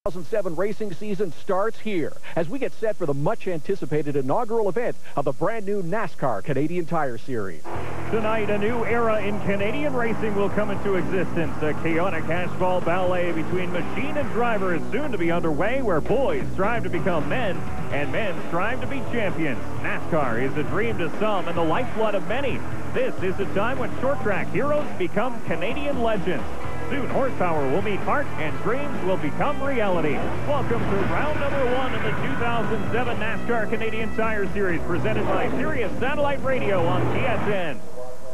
2007 racing season starts here as we get set for the much-anticipated inaugural event of the brand-new NASCAR Canadian Tire Series. Tonight, a new era in Canadian racing will come into existence. A chaotic asphalt ballet between machine and driver is soon to be underway, where boys strive to become men and men strive to be champions. NASCAR is a dream to some and the lifeblood of many. This is a time when short track heroes become Canadian legends. Soon, horsepower will meet heart and dreams will become reality. Welcome to round number 1 of the 2007 NASCAR Canadian Tire Series, presented by Sirius Satellite Radio on TSN.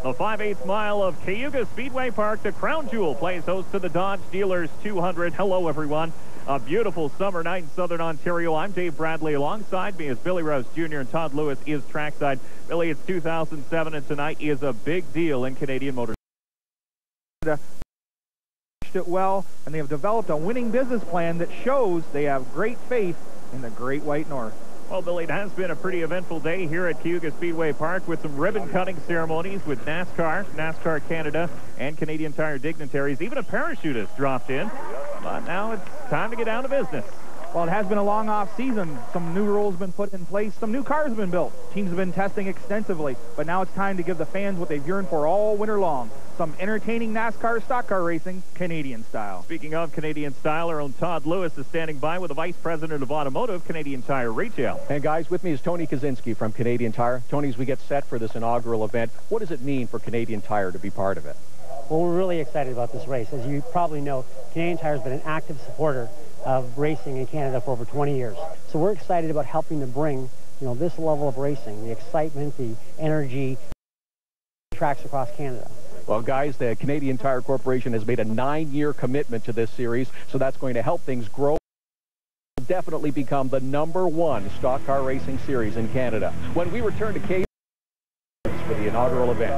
The 5/8 mile of Cayuga Speedway Park, the crown jewel, plays host to the Dodge Dealers 200. Hello, everyone. A beautiful summer night in Southern Ontario. I'm Dave Bradley. Alongside me is Billy Rose Jr. and Todd Lewis is trackside. Billy, it's 2007, and tonight is a big deal in Canadian motorsport. It well, and they have developed a winning business plan that shows they have great faith in the Great White North. Well, Billy, it has been a pretty eventful day here at Cayuga Speedway Park with some ribbon-cutting ceremonies with NASCAR, NASCAR Canada, and Canadian Tire dignitaries. Even a parachutist dropped in. But now it's time to get down to business. Well, it has been a long off-season. Some new rules have been put in place. Some new cars have been built. Teams have been testing extensively. But now it's time to give the fans what they've yearned for all winter long. Some entertaining NASCAR stock car racing, Canadian style. Speaking of Canadian style, our own Todd Lewis is standing by with the Vice President of Automotive, Canadian Tire Retail. And guys, with me is Tony Kaczynski from Canadian Tire. Tony, as we get set for this inaugural event, what does it mean for Canadian Tire to be part of it? Well, we're really excited about this race. As you probably know, Canadian Tire has been an active supporter of racing in Canada for over 20 years. So we're excited about helping to bring, this level of racing, the excitement, the energy, tracks across Canada. Well, guys, the Canadian Tire Corporation has made a 9-year commitment to this series, so that's going to help things grow. It will definitely become the #1 stock car racing series in Canada. When we return to Cayuga for the inaugural event.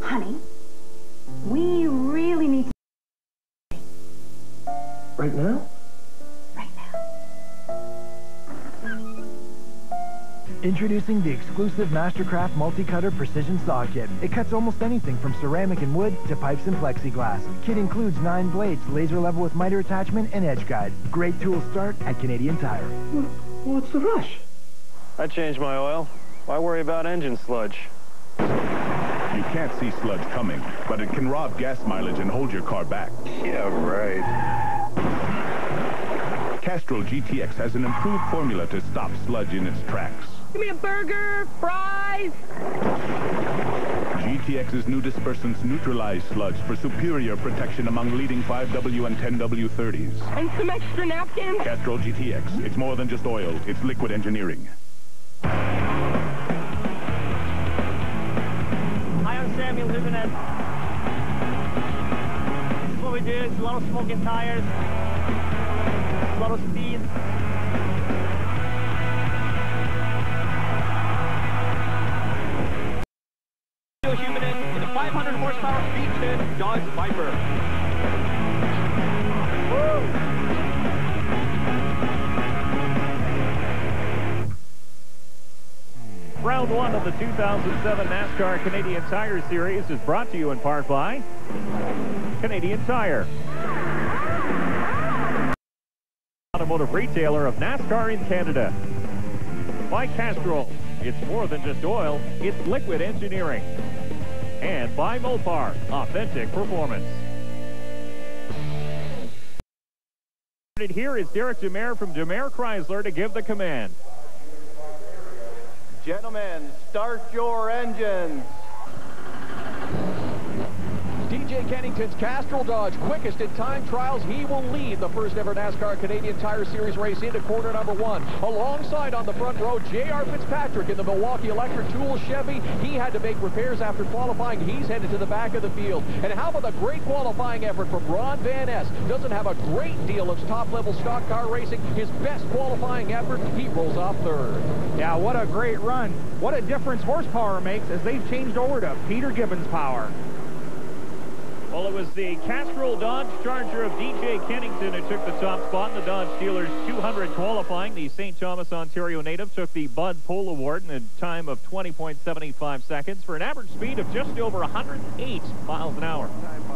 Honey, we really need to... Right now? Right now. Introducing the exclusive Mastercraft Multi-Cutter Precision Saw Kit. It cuts almost anything from ceramic and wood to pipes and plexiglass. Kit includes 9 blades, laser level with miter attachment and edge guide. Great tool start at Canadian Tire. What's the rush? I changed my oil. Why worry about engine sludge? You can't see sludge coming, but it can rob gas mileage and hold your car back. Yeah, right. Castrol GTX has an improved formula to stop sludge in its tracks. Give me a burger, fries. GTX's new dispersants neutralize sludge for superior protection among leading 5W and 10W30s. And some extra napkins. Castrol GTX. It's more than just oil. It's liquid engineering. Samuel Jimenez. This is what we do. It's a lot of smoking tires, a lot of speed. Jimenez in a 500 horsepower V10 Dodge Viper. Woo! Round 1 of the 2007 NASCAR Canadian Tire Series is brought to you in part by Canadian Tire, automotive retailer of NASCAR in Canada. By Castrol, it's more than just oil, it's liquid engineering. And by Mopar, authentic performance. Here is Derek Demare from Demare Chrysler to give the command. Gentlemen, start your engines. DJ Kennington's Castrol Dodge, quickest in time trials. He will lead the first ever NASCAR Canadian Tire Series race into corner number 1. Alongside on the front row, J.R. Fitzpatrick in the Milwaukee Electric Tool Chevy. He had to make repairs after qualifying. He's headed to the back of the field. And how about the great qualifying effort from Ron Van Ness? Doesn't have a great deal of top-level stock car racing. His best qualifying effort, he rolls off 3rd. Yeah, what a great run. What a difference horsepower makes as they've changed over to Peter Gibbons power. Well, it was the Castrol Dodge Charger of DJ Kennington who took the top spot in the Dodge Steelers 200 qualifying. The St. Thomas, Ontario native took the Bud Pole Award in a time of 20.75 seconds for an average speed of just over 108 miles an hour.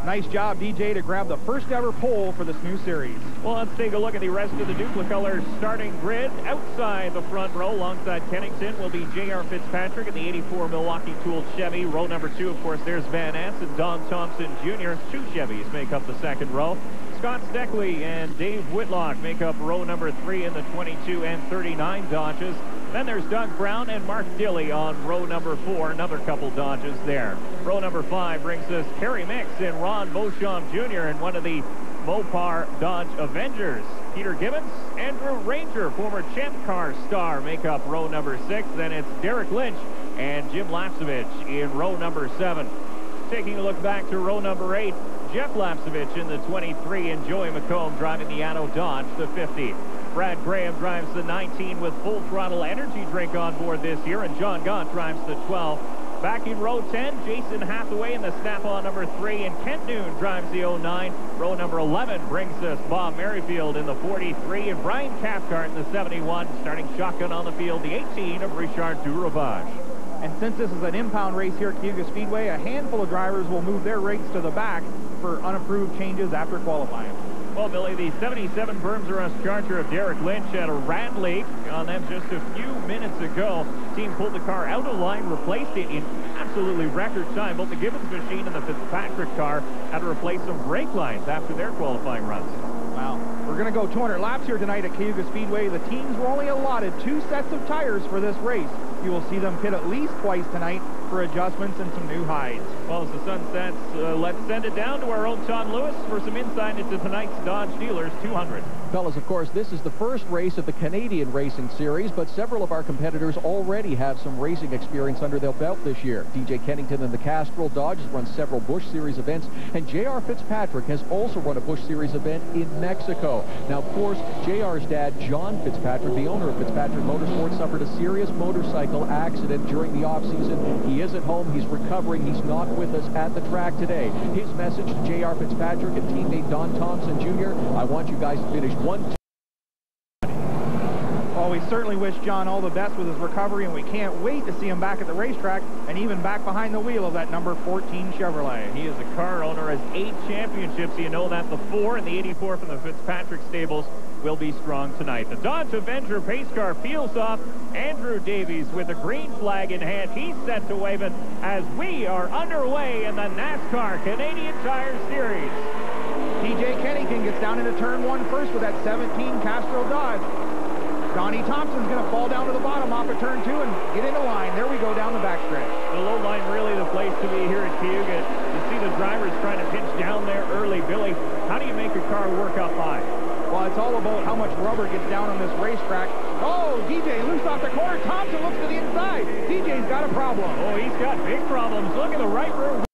Nice job, DJ, to grab the first ever pole for this new series. Well, let's take a look at the rest of the Duplicolor starting grid. Outside the front row, alongside Kennington, will be J.R. Fitzpatrick in the 84 Milwaukee Tooled Chevy. Row number 2, of course, there's Van Ness and Don Thompson Jr. 2 Chevys make up the second row. Scott Steckley and Dave Whitlock make up row number 3 in the 22 and 39 Dodges. Then there's Doug Brown and Mark Dilley on row number 4, another couple Dodges there. Row number 5 brings us Kerry Mix and Ron Beauchamp Jr. in one of the Mopar Dodge Avengers. Peter Gibbons, Andrew Ranger, former Champ Car star, make up row number 6. Then it's Derek Lynch and Jim Lapsevich in row number 7. Taking a look back to row number 8, Jeff Lapsevich in the 23 and Joey McComb driving the Anno Dodge, the 50. Brad Graham drives the 19 with Full Throttle energy drink on board this year, and John Gott drives the 12. Back in row 10, Jason Hathaway in the Snap-on number 3, and Kent Noon drives the 09. Row number 11 brings us Bob Merrifield in the 43, and Brian Cathcart in the 71, starting shotgun on the field, the 18 of Richard Duravage. And since this is an impound race here at Cayuga Speedway, a handful of drivers will move their rigs to the back for unapproved changes after qualifying. Well, Billy, the 77 Burns R Us Charger of Derek Lynch had a rad leak on them just a few minutes ago. Team pulled the car out of line, replaced it in absolutely record time. Both the Gibbons machine and the Fitzpatrick car had to replace some brake lines after their qualifying runs. Wow. We're going to go 200 laps here tonight at Cayuga Speedway. The teams were only allotted 2 sets of tires for this race. You will see them pit at least twice tonight for adjustments and some new hides. Well, as the sun sets, let's send it down to our own Tom Lewis for some insight into tonight's Dodge Steelers 200. Fellas, of course, this is the first race of the Canadian Racing Series, but several of our competitors already have some racing experience under their belt this year. DJ Kennington and the Castrol Dodge has run several Busch Series events, and J.R. Fitzpatrick has also run a Busch Series event in Mexico. Now, of course, J.R.'s dad, John Fitzpatrick, the owner of Fitzpatrick Motorsports, suffered a serious motorcycle accident during the off-season. He is at home. He's recovering. He's not with us at the track today. His message to J.R. Fitzpatrick and teammate Don Thompson Jr., I want you guys to finish 1-2. Well, we certainly wish John all the best with his recovery, and we can't wait to see him back at the racetrack and even back behind the wheel of that number 14 Chevrolet. He is a car owner, has 8 championships. You know that the 4 and the 84 from the Fitzpatrick stables will be strong tonight. The Dodge Avenger pace car peels off. Andrew Davies with a green flag in hand. He's set to wave it as we are underway in the NASCAR Canadian Tire Series. DJ Kennington gets down into turn 1 first with that 17 Castrol Dodge. Donnie Thompson's going to fall down to the bottom off of turn 2 and get into line. There we go down the backstretch. The low line really the place to be here at Cayuga. You see the drivers trying to pinch down there early. Billy, how do you make a car work up high? Well, it's all about how much rubber gets down on this racetrack. Oh, DJ loose off the corner. Thompson looks to the inside. DJ's got a problem. Oh, he's got big problems. Look at the right rear.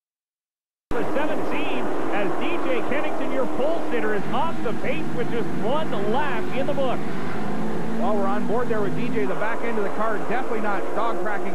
Number 17, as DJ Kennington, your pole sitter, is off the pace with just 1 lap in the book. While we're on board there with DJ, the back end of the car definitely not dog tracking.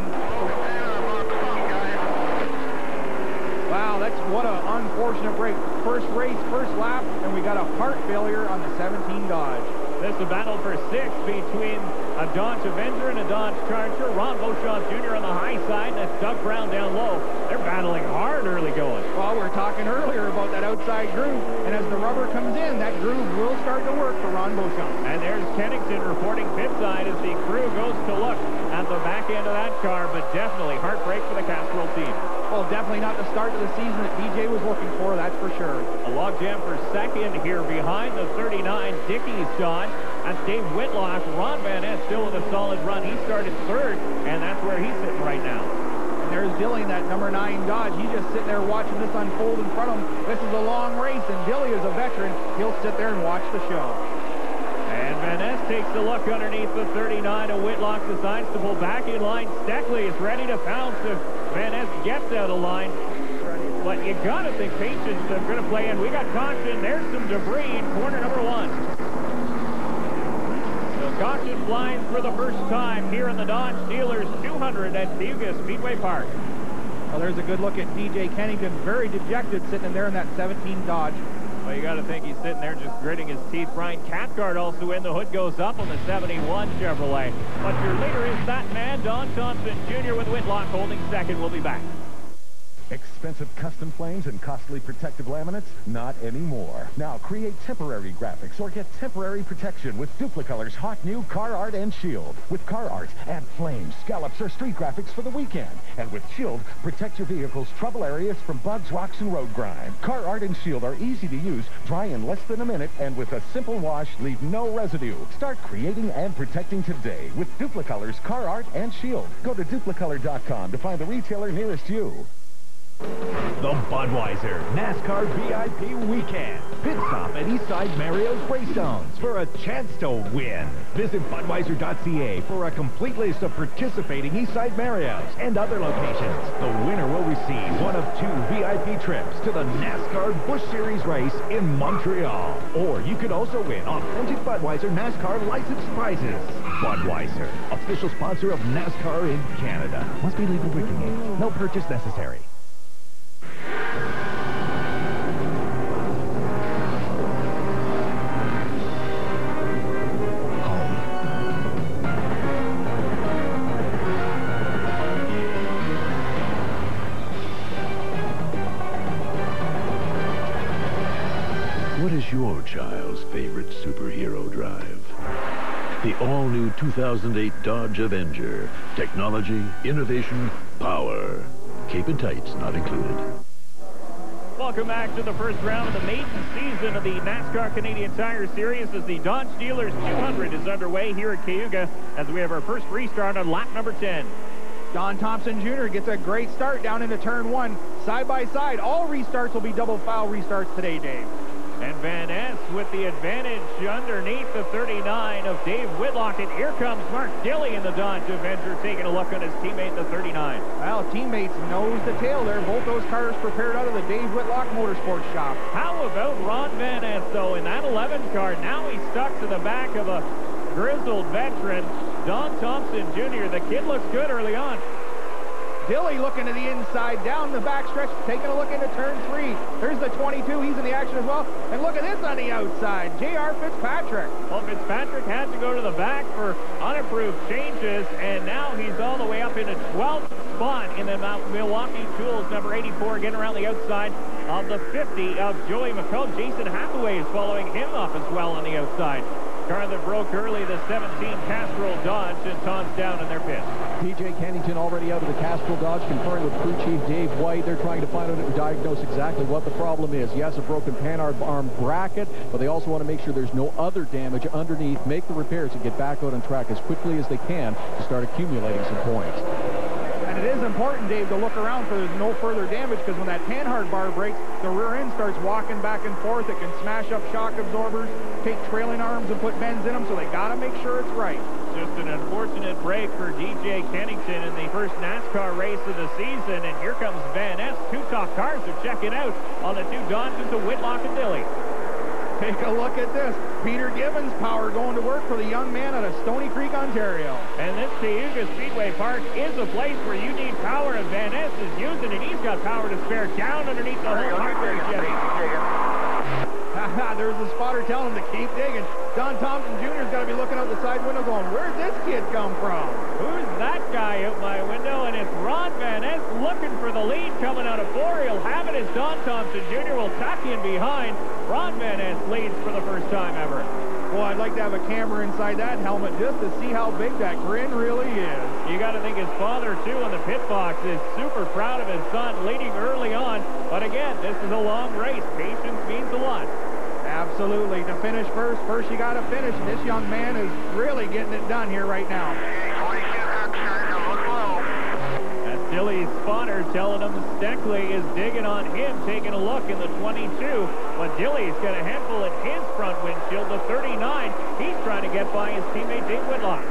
Wow, that's what an unfortunate break. First race, first lap, and we got a part failure on the 17 Dodge. This is a battle for 6th between a Dodge Avenger and a Dodge Charger. Ron Beauchamp Jr. on the high side, and that's Doug Brown down low. They're battling hard early going. Well, we were talking earlier about that outside groove, and as the rubber comes in, that groove will start to work for Ron Beauchamp. And there's Kennington reporting pit side as the crew goes to look at the back end of that car, but definitely heartbreak for the Castrol team. Well, definitely not the start to the season that DJ was looking for, that's for sure. A logjam for 2nd here behind the 39 Dickey's Dodge. That's Dave Whitlock. Ron Van Ness still with a solid run. He started 3rd, and that's where he's sitting right now. And there's Dilly in that number 9 Dodge. He's just sitting there watching this unfold in front of him. This is a long race, and Dilly is a veteran. He'll sit there and watch the show. And Van Ness takes a look underneath the 39 of Whitlock, decides to pull back in line. Steckley is ready to pounce if Van Ness gets out of line. But you got to think patience is going to play in. We got caution. There's some debris in corner number 1. So caution flies for the first time here in the Dodge Steelers 200 at Cayuga Speedway Park. Well, there's a good look at DJ Kennington, very dejected sitting in there in that 17 Dodge. Well, you got to think he's sitting there just gritting his teeth. Brian Cathcart also in. The hood goes up on the 71 Chevrolet. But your leader is that man, Don Thompson Jr. with Whitlock holding second. We'll be back. Expensive custom frames and costly protective laminates? Not anymore. Now create temporary graphics or get temporary protection with Duplicolor's hot new Car Art and Shield. With Car Art, add flames, scallops, or street graphics for the weekend. And with Shield, protect your vehicle's trouble areas from bugs, rocks, and road grime. Car Art and Shield are easy to use, dry in less than a minute, and with a simple wash, leave no residue. Start creating and protecting today with Duplicolor's Car Art and Shield. Go to duplicolor.com to find the retailer nearest you. The Budweiser NASCAR VIP Weekend. Pit stop at Eastside Mario's Greystones for a chance to win. Visit Budweiser.ca for a complete list of participating Eastside Mario's and other locations. The winner will receive one of 2 VIP trips to the NASCAR Busch Series race in Montreal. Or you could also win authentic Budweiser NASCAR license prizes. Budweiser, official sponsor of NASCAR in Canada. Must be legal drinking age. No purchase necessary. What is your child's favorite superhero drive? The all-new 2008 Dodge Avenger. Technology, innovation, power. Cape and tights not included. Welcome back to the first round of the maiden season of the NASCAR Canadian Tire Series as the Dodge Steelers 200 is underway here at Cayuga as we have our first restart on lap number 10. Don Thompson Jr. gets a great start down into turn 1. Side by side, all restarts will be double foul restarts today, Dave. And Van Ness with the advantage underneath the 39 of Dave Whitlock. And here comes Mark Dilley in the Dodge Avenger taking a look on his teammate, the 39. Well, teammates nose to tail there. Both those cars prepared out of the Dave Whitlock Motorsports shop. How about Ron Van Ness, though, in that 11 car? Now he's stuck to the back of a grizzled veteran, Don Thompson Jr. The kid looks good early on. Dilley looking to the inside, down the backstretch, taking a look into turn 3. There's the 22. He's in the action as well. And look at this on the outside. J.R. Fitzpatrick. Well, Fitzpatrick had to go to the back for unapproved changes, and now he's all the way up in the 12th spot in the Milwaukee Tools, number 84, again around the outside of the 50 of Joey McComb. Jason Hathaway is following him up as well on the outside. Car that broke early, the 17 Castrol Dodge, and Tom's down in their pit. DJ Kennington already out of the Castrol Dodge, conferring with crew chief Dave White. They're trying to find out and diagnose exactly what the problem is. Yes, a broken arm bracket, but they also want to make sure there's no other damage underneath, make the repairs, and get back out on track as quickly as they can to start accumulating some points. And it is important, Dave, to look around for there's no further damage, because when that Panhard bar breaks, the rear end starts walking back and forth. It can smash up shock absorbers, take trailing arms and put bends in them, so they got to make sure it's right. Just an unfortunate break for DJ Kennington in the first NASCAR race of the season, and here comes Van Ness. 2 top cars are checking out on the 2 Dodges of Whitlock and Dilley. Take a look at this. Peter Gibbons power going to work for the young man out of Stony Creek, Ontario. And this Cayuga Speedway Park is a place where you need power, and Van Ness is using it. He's got power to spare down underneath the whole Hartford Chevy. There's a spotter telling him to keep digging. Don Thompson Jr.'s got to be looking out the side window going, where'd this kid come from? Who's that guy out my window? And it's Ron Van Ness looking for the lead coming out of 4. He'll have it as Don Thompson Jr. will tuck in behind. Ron Van Ness leads for the first time ever. Well, I'd like to have a camera inside that helmet just to see how big that grin really is. You got to think his father, too, in the pit box is super proud of his son, leading early on. But again, this is a long race. Patience means a lot. Absolutely. To finish first you got to finish. And this young man is really getting it done here right now. That's Dilley's spotter telling him Steckley is digging on him, taking a look in the 22. But Dilley's got a handful in his front windshield, the 39. He's trying to get by his teammate Dave Whitlock.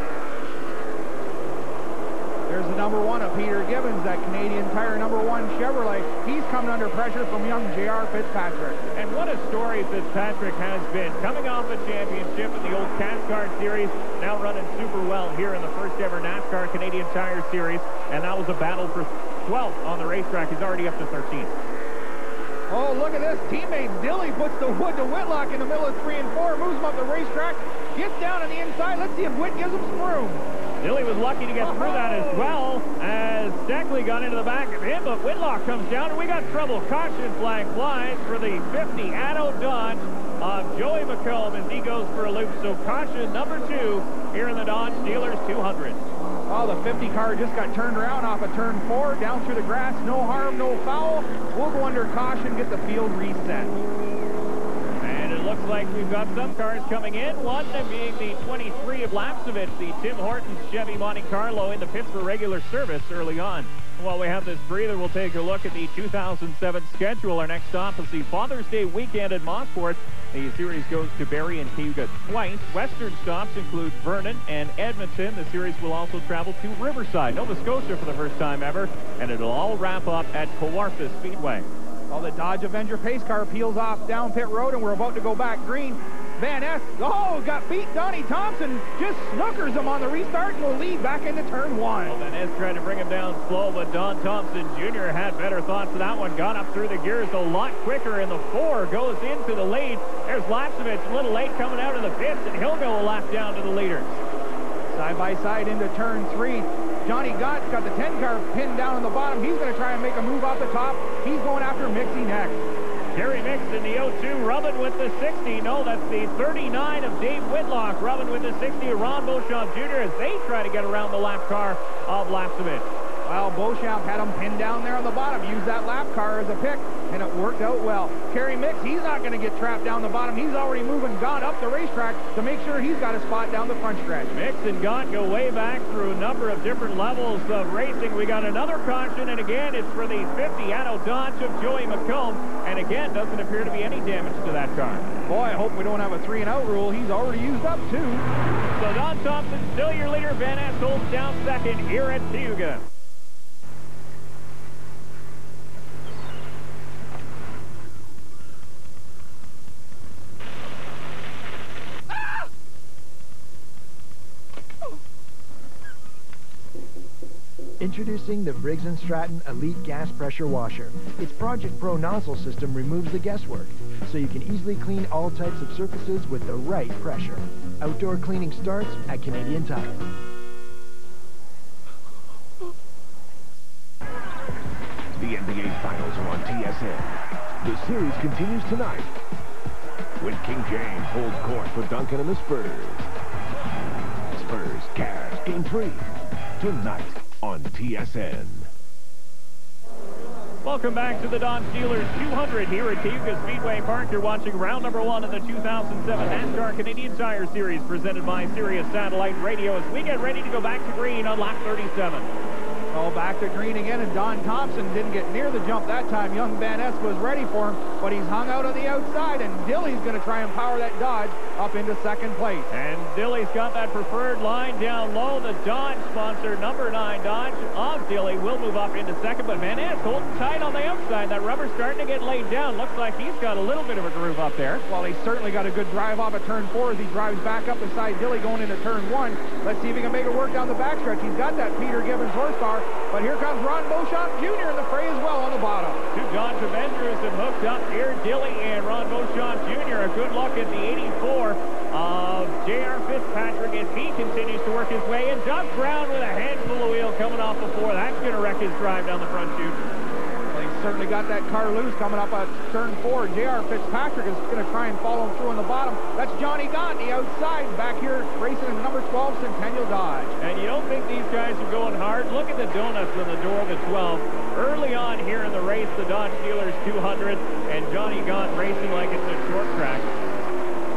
There's the number 1 of Peter Gibbons, that Canadian Tire number 1 Chevrolet. He's coming under pressure from young J.R. Fitzpatrick. And what a story Fitzpatrick has been. Coming off a championship in the old NASCAR Series, now running super well here in the first ever NASCAR Canadian Tire Series. And that was a battle for 12th on the racetrack. He's already up to 13th. Oh, look at this. Teammate Dilly puts the Wood to Whitlock in the middle of 3 and 4, moves him up the racetrack, gets down on the inside. Let's see if Whit gives him some room. Dilly was lucky to get through that as well, as Steckley got into the back of him, but Whitlock comes down, and we got trouble. Caution flag flies for the 50 Addo Dodge of Joey McComb as he goes for a loop. So caution number 2 here in the Dodge Dealers 200. Oh, the 50 car just got turned around off of turn 4, down through the grass. No harm, no foul. We'll go under caution, get the field reset. And it looks like we've got some cars coming in, one being the 23 of Lapsovich, the Tim Hortons Chevy Monte Carlo in the pits for regular service early on. While we have this breather, we'll take a look at the 2007 schedule. Our next stop is the Father's Day weekend at Mosport. The series goes to Barrie and Cayuga twice. Western stops include Vernon and Edmonton. The series will also travel to Riverside, Nova Scotia for the first time ever, and it'll all wrap up at Kawartha Speedway. Well, the Dodge Avenger pace car peels off down pit road, and we're about to go back green. Van Ness, got beat. Donnie Thompson just snookers him on the restart and will lead back into turn 1. Well, Van Ness tried to bring him down slow, but Don Thompson Jr. had better thoughts of that one. Got up through the gears a lot quicker, and the 4 goes into the lead. There's Lapsovich, a little late coming out of the pits, and he'll go a lap down to the leaders. Side by side into turn 3. Johnny Gott's got the 10 car pinned down on the bottom. He's going to try and make a move off the top. He's going after Mixie next. Kerry Mix in the 02, rubbing with the 60. No, that's the 39 of Dave Whitlock, rubbing with the 60 of Ron Beauchamp Jr. as they try to get around the lap car of Lapsovich. Well, Beauchamp had him pinned down there on the bottom. Used that lap car as a pick, and it worked out well. Kerry Mix, he's not going to get trapped down the bottom. He's already moving Gott up the racetrack to make sure he's got a spot down the front stretch. Mix and Gott go way back through a number of different levels of racing. We got another caution, and again, it's for the 50 Addo Dodge of Joey McComb. And again, doesn't appear to be any damage to that car. Boy, I hope we don't have a 3-and-out rule. He's already used up 2. So Don Thompson still your leader. Van Ness holds down second here at Cayuga. Introducing the Briggs & Stratton Elite Gas Pressure Washer. Its Project Pro nozzle system removes the guesswork, so you can easily clean all types of surfaces with the right pressure. Outdoor cleaning starts at Canadian Tire. The NBA Finals are on TSN. The series continues tonight when King James holds court for Duncan and the Spurs. Spurs Cavs Game 3 tonight on TSN. Welcome back to the Dodge Dealers 200 here at Cayuga Speedway Park. You're watching round number 1 of the 2007 NASCAR Canadian Tire Series presented by Sirius Satellite Radio as we get ready to go back to green on lap 37. Oh, back to green again, and Don Thompson didn't get near the jump that time. Young Van Ness was ready for him, but he's hung out on the outside, and Dilly's going to try and power that Dodge up into second place. And Dilly's got that preferred line down low. The Dodge sponsor, number 9 Dodge of Dilly, will move up into second, but Van Ness holding tight on the outside. That rubber's starting to get laid down. Looks like he's got a little bit of a groove up there. Well, he's certainly got a good drive off of turn 4 as he drives back up beside Dilly going into turn 1. Let's see if he can make it work down the backstretch. He's got that Peter Gibbons horsepower, but here comes Ron Beauchamp Jr. in the fray as well on the bottom. 2 Dodge Avengers have hooked up here. Dilly and Ron Beauchamp Jr. A good look at the 84 of J.R. Fitzpatrick as he continues to work his way in. Doug Brown with a handful of wheel coming off the 4. That's going to wreck his drive down the front chute. Well, he's certainly got that car loose coming up at turn 4. J.R. Fitzpatrick is going to try and follow him through on the bottom. That's Johnny Gott on the outside, back here racing in the number 12 Centennial Dodge. And you don't think these guys are going hard? Look at the donuts on the door of the 12. Early on here in the race, the Dodge Dealers 200, and Johnny Gott racing like it's a short track.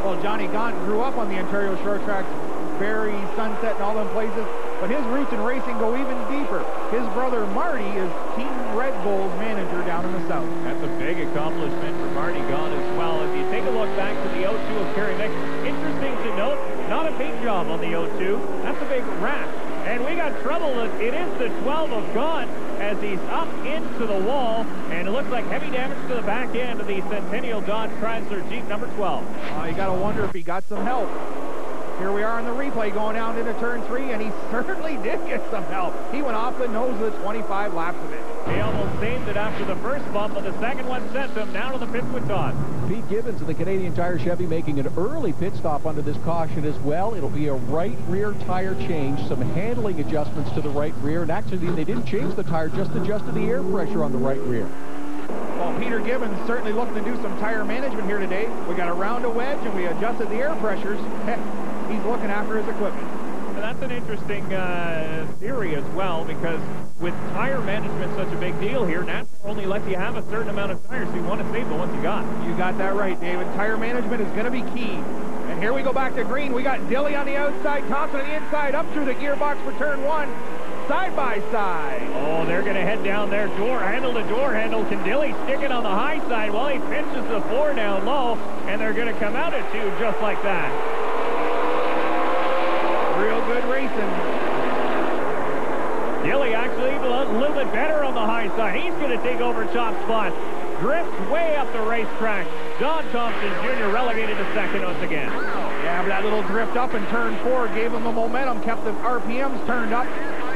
Well, Johnny Gott grew up on the Ontario short tracks, Barrie, Sunset, and all them places, but his roots in racing go even deeper. His brother Marty is Team Red Bull's manager down in the south. That's a big accomplishment for Marty Gott as well. If you take a look back to the 02 of Kerry Mix, interesting to note, not a paint job on the 02. That's a big wrap. And we got trouble. It is the 12 of Gott as he's up into the wall, and it looks like heavy damage to the back end of the Centennial Dodge Chrysler Jeep number 12. You got to wonder if he got some help. Here we are on the replay going down into turn 3, and he certainly did get some help. He went off the nose of the 25 laps of it. He almost saved it after the first bump, but the second one sent him down to the pits with Todd. Pete Gibbons of the Canadian Tire Chevy making an early pit stop under this caution as well. It'll be a right rear tire change, some handling adjustments to the right rear, and actually they didn't change the tire, just adjusted the air pressure on the right rear. Well, Peter Gibbons certainly looking to do some tire management here today. We got around a wedge and we adjusted the air pressures. He's looking after his equipment. And that's an interesting theory as well, because with tire management such a big deal here, NASCAR only lets you have a certain amount of tires, so you want to save the ones you got. You got that right, David. Tire management is going to be key. And here we go back to green. We got Dilly on the outside, Thompson on the inside, up through the gearbox for turn 1. Side by side. Oh, they're going to head down there. Door handle to door handle. Can Dilly stick it on the high side? Well, he pinches the 4 down low, and they're going to come out at 2 just like that. Real good racing. Dilly actually a little bit better on the high side. He's going to take over top spot. Drifts way up the racetrack. Don Thompson Jr. relegated to second once again. Yeah, but that little drift up in turn 4 gave him the momentum, kept the RPMs turned up.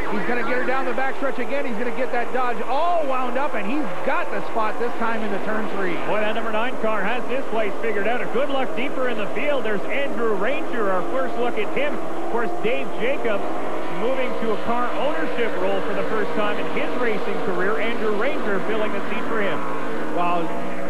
He's going to get her down the backstretch again. He's going to get that Dodge all wound up, and he's got the spot this time into turn 3. Boy, that number 9 car has this place figured out. A good look deeper in the field. There's Andrew Ranger, our first look at him. Of course, Dave Jacobs moving to a car ownership role for the first time in his racing career. Andrew Ranger filling the seat for him. Well,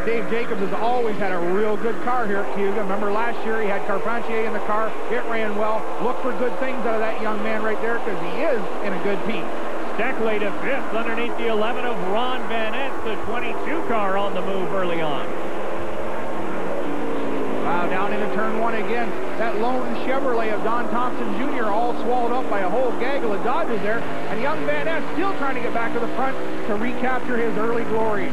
Dave Jacobs has always had a real good car here at Cayuga. Remember last year he had Carpentier in the car. It ran well. Look for good things out of that young man right there, because he is in a good piece. Steckley to 5th underneath the 11 of Ron Van Ness, the 22 car on the move early on. Wow, down into turn 1 again. That lone Chevrolet of Don Thompson Jr. all swallowed up by a whole gaggle of Dodges there. And young Van Ness still trying to get back to the front to recapture his early glory.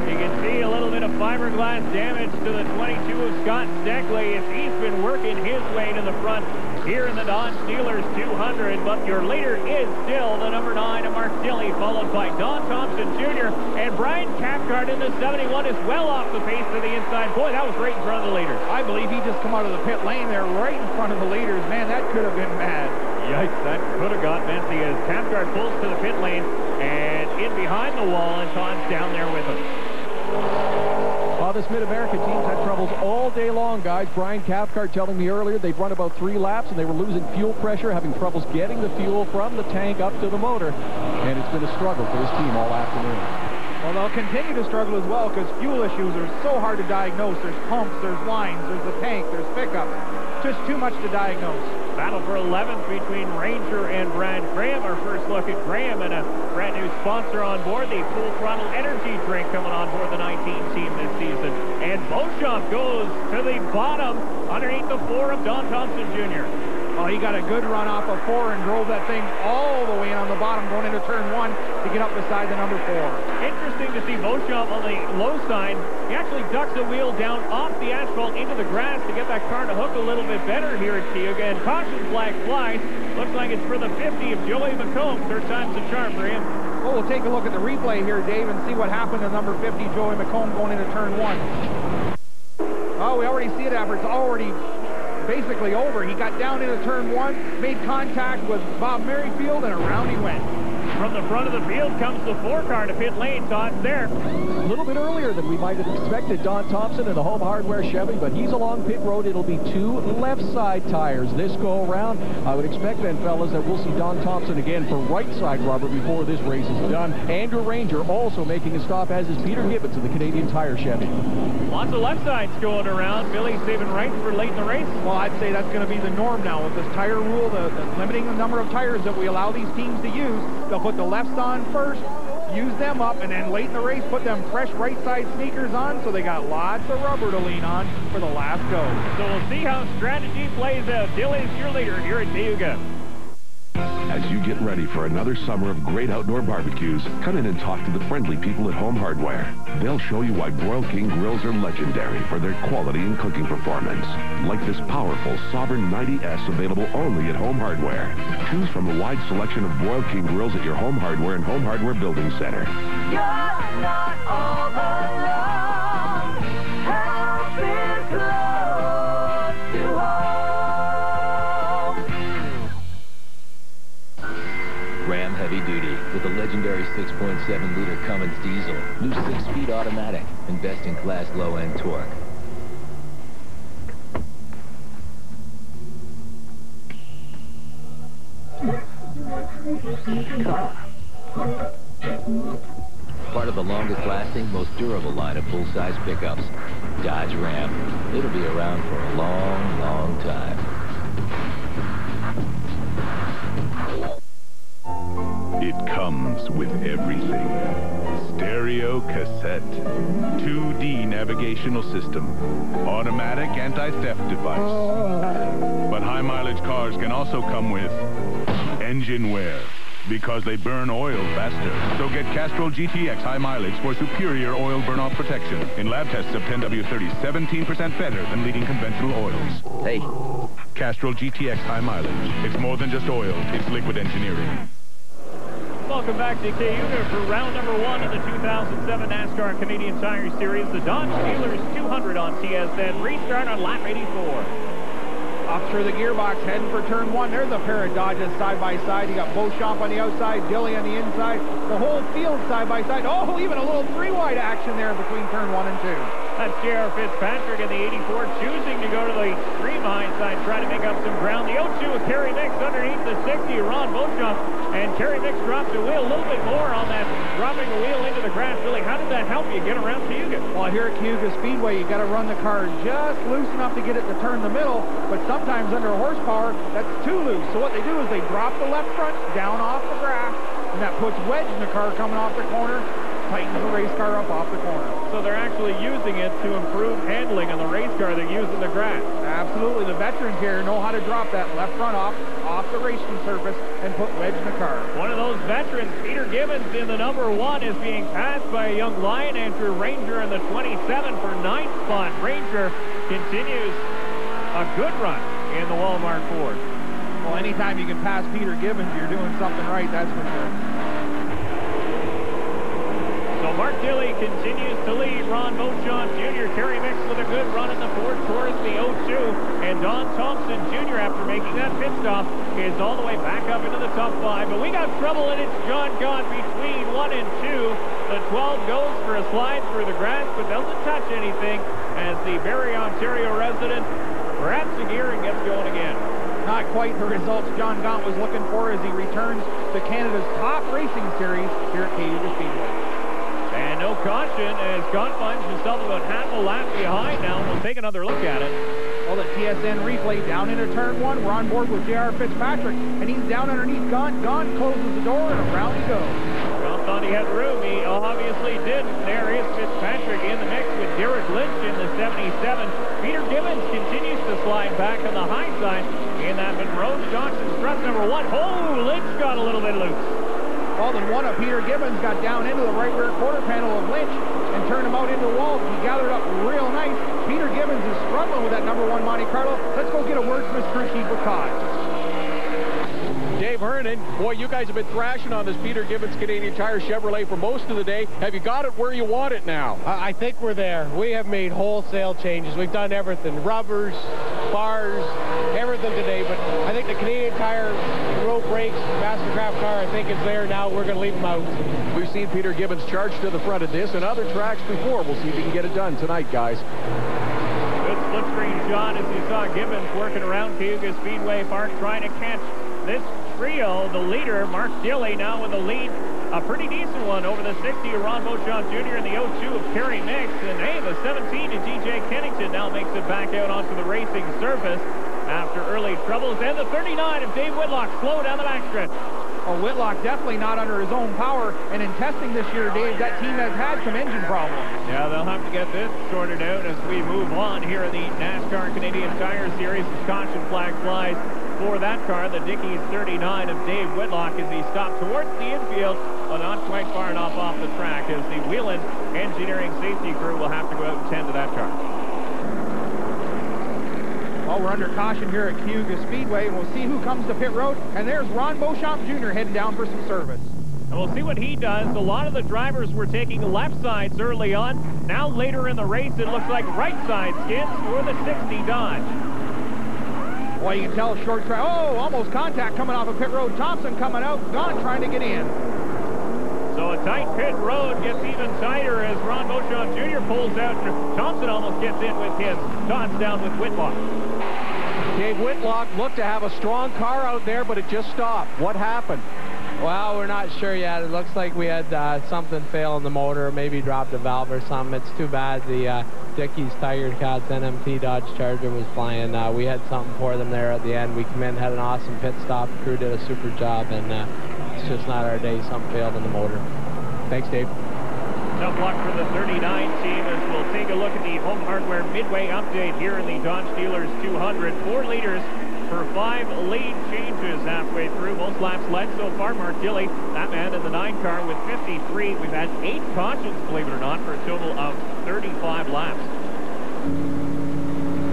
You can see a little bit of fiberglass damage to the 22 of Scott Steckley as he's been working his way to the front here in the Don Steelers 200. But your leader is still the number 9 of Mark Dilly, followed by Don Thompson Jr. And Brian Cathcart in the 71 is well off the pace to the inside. Boy, that was right in front of the leaders. I believe he just come out of the pit lane there right in front of the leaders. Man, that could have been bad. Yikes, that could have got messy as Cathcart pulls to the pit lane and in behind the wall, and Todd's down there with him. Well, this Mid-America team's had troubles all day long, guys. Brian Cathcart telling me earlier they'd run about 3 laps and they were losing fuel pressure, having troubles getting the fuel from the tank up to the motor. And it's been a struggle for this team all afternoon. Well, they'll continue to struggle as well, because fuel issues are so hard to diagnose. There's pumps, there's lines, there's the tank, there's pickup. Just too much to diagnose. Battle for 11th between Ranger and Brad Graham. Our first look at Graham and a brand new sponsor on board, the Full Throttle Energy drink coming on board the 19 team this season. And Beauchamp goes to the bottom underneath the 4 of Don Thompson Jr. Oh, he got a good run off of 4 and drove that thing all the way in on the bottom going into turn 1 to get up beside the number 4. Interesting to see Beauchamp on the low side. He actually ducks the wheel down off the asphalt into the grass to get that car to hook a little bit better here at Cayuga. And caution flag flies. Looks like it's for the 50 of Joey McComb. 3rd time's the charm for him. Well, we'll take a look at the replay here, Dave, and see what happened to number 50, Joey McComb, going into turn 1. Oh, we already see it after. It's already basically over. He got down into turn 1, made contact with Bob Merrifield, and around he went. From the front of the field comes the 4 car to pit lane. Todd's there. A little bit earlier than we might have expected Don Thompson in the Home Hardware Chevy, but he's along pit road. It'll be 2 left side tires this go around. I would expect then, fellas, that we'll see Don Thompson again for right side rubber before this race is done. Andrew Ranger also making a stop, as is Peter Gibbons of the Canadian Tire Chevy. Lots of left sides going around. Billy saving right for late in the race. Well, I'd say that's going to be the norm now with this tire rule, the limiting the number of tires that we allow these teams to use. They'll put the lefts on first, use them up, and then late in the race put them fresh right side sneakers on, so they got lots of rubber to lean on for the last go. So we'll see how strategy plays out. Dilly's your leader here at Cayuga. As you get ready for another summer of great outdoor barbecues, come in and talk to the friendly people at Home Hardware. They'll show you why Broil King grills are legendary for their quality and cooking performance. Like this powerful Sovereign 90S available only at Home Hardware. Choose from a wide selection of Broil King grills at your Home Hardware and Home Hardware Building Center. You're not all alone. Help is close to home. automatic and best-in-class low-end torque. Part of the longest-lasting, most durable line of full-size pickups, Dodge Ram. It'll be around for a long, long time. It comes with everything. Stereo cassette, 2D navigational system, automatic anti-theft device. But high-mileage cars can also come with engine wear, because they burn oil faster. So get Castrol GTX high mileage for superior oil burn-off protection. In lab tests of 10W30, 17% better than leading conventional oils. Hey. Castrol GTX high mileage. It's more than just oil, it's liquid engineering. Welcome back to Cayuga for round number 1 of the 2007 NASCAR Canadian Tire Series. The Dodge Steelers 200 on TSN. Restart on lap 84. Up through the gearbox, heading for turn 1. There's a pair of Dodges side by side. You got Beauchamp on the outside, Dilly on the inside. The whole field side by side. Oh, even a little 3-wide action there between turn 1 and 2. That's J.R. Fitzpatrick in the 84, choosing to go to the extreme hindsight, try to make up some ground. The 02 with Kerry Mix underneath the 60, Ron Beauchamp. And Kerry Mix drops the wheel a little bit more on that, dropping the wheel into the grass. Really, how did that help you get around Cayuga? Well, here at Cayuga Speedway, you got to run the car just loose enough to get it to turn the middle, but sometimes under horsepower, that's too loose. So what they do is they drop the left front down off the grass, and that puts wedge in the car coming off the corner, tightens the race car up off the corner. So they're actually using it to improve handling on the race car they're using the grass. Absolutely. The veterans here know how to drop that left front off the racing surface and put wedge in the car. One of those veterans, Peter Gibbons, in the number 1, is being passed by a young Lion Andrew Ranger in the 27 for 9th spot. Ranger continues a good run in the Walmart Ford. Well, anytime you can pass Peter Gibbons, you're doing something right, that's for sure. So Mark Dilley continues to lead. Ron Beauchamp Jr. Kerry Mix with a good run in the Ford towards the 02. And Don Thompson Jr., after making that pit stop, is all the way back up into the top 5. But we got trouble, and it's John Gaunt between 1 and 2. The 12 goes for a slide through the grass, but doesn't touch anything as the Barrie, Ontario resident grabs the gear and gets going again. Not quite the results John Gaunt was looking for as he returns to Canada's top racing series here at Cayuga Speedway. And no caution as Gaunt finds himself about half a lap behind now. We'll take another look at it. Well, the TSN replay down into turn 1. We're on board with J.R. Fitzpatrick, and he's down underneath Gaunt. Gaunt closes the door, and around he goes. Gaunt thought he had room. He obviously didn't. There is Fitzpatrick in the mix with Derek Lynch in the 77. Peter Gibbons continues to slide back on the high side in that Monroe Johnson strut number 1. Oh, Lynch got a little bit loose. Well, then one of Peter Gibbons got down into the right rear quarter panel of Lynch and turned him out into the wall. He gathered up real nice. Peter Gibbons is struggling with that number 1 Monte Carlo. Let's go get a word from his crew chief with Todd. Dave Hernan, boy, you guys have been thrashing on this Peter Gibbons Canadian Tire Chevrolet for most of the day. Have you got it where you want it now? I think we're there. We have made wholesale changes. We've done everything. Rubbers, bars, everything today. But I think the Canadian Tire road brakes, Mastercraft car, I think is there now. We're going to leave them out. We've seen Peter Gibbons charge to the front of this and other tracks before. We'll see if he can get it done tonight, guys. Good split screen shot as you saw Gibbons working around Cayuga Speedway Park trying to catch this trio. The leader, Mark Dilley, now with the lead. A pretty decent one over the 60 of Ron Beauchamp Jr. and the 02 of Kerry Mix. And hey, the 17 of G.J. Kennington now makes it back out onto the racing surface after early troubles. And the 39 of Dave Whitlock slow down the backstretch. Well, Whitlock definitely not under his own power. And in testing this year, Dave, that team has had some engine problems. Yeah, they'll have to get this sorted out as we move on here in the NASCAR Canadian Tire Series. The caution flag flies for that car, the Dickies 39 of Dave Whitlock, as he stopped towards the infield, but not quite far enough off the track, as the Wheelan Engineering Safety Crew will have to go out and tend to that car. Well, we're under caution here at Cayuga Speedway, and we'll see who comes to pit road. And there's Ron Beauchamp Jr. heading down for some service. And we'll see what he does. A lot of the drivers were taking left sides early on. Now later in the race, it looks like right side skids for the 60 Dodge. Well, you can tell short track. Oh, almost contact coming off of pit road. Thompson coming out. Gaunt trying to get in. So a tight pit road gets even tighter as Ron Beauchamp Jr. pulls out, and Thompson almost gets in with his Todd's down with Whitlock. Dave Whitlock looked to have a strong car out there, but it just stopped. What happened? Well, we're not sure yet. It looks like we had something fail in the motor, maybe dropped a valve or something. It's too bad the Dickey's Tiger Cats NMT Dodge Charger was flying. We had something for them there at the end. We come in, had an awesome pit stop. The crew did a super job, and it's just not our day. Something failed in the motor. Thanks, Dave. Tough luck for the 39 team as we'll take a look at the Home Hardware Midway update here in the Dodge Dealers 200. 4 leaders for 5 lead changes halfway through. Most laps led so far. Mark Dilley, that man in the 9 car with 53. We've had 8 cautions, believe it or not, for a total of 35 laps.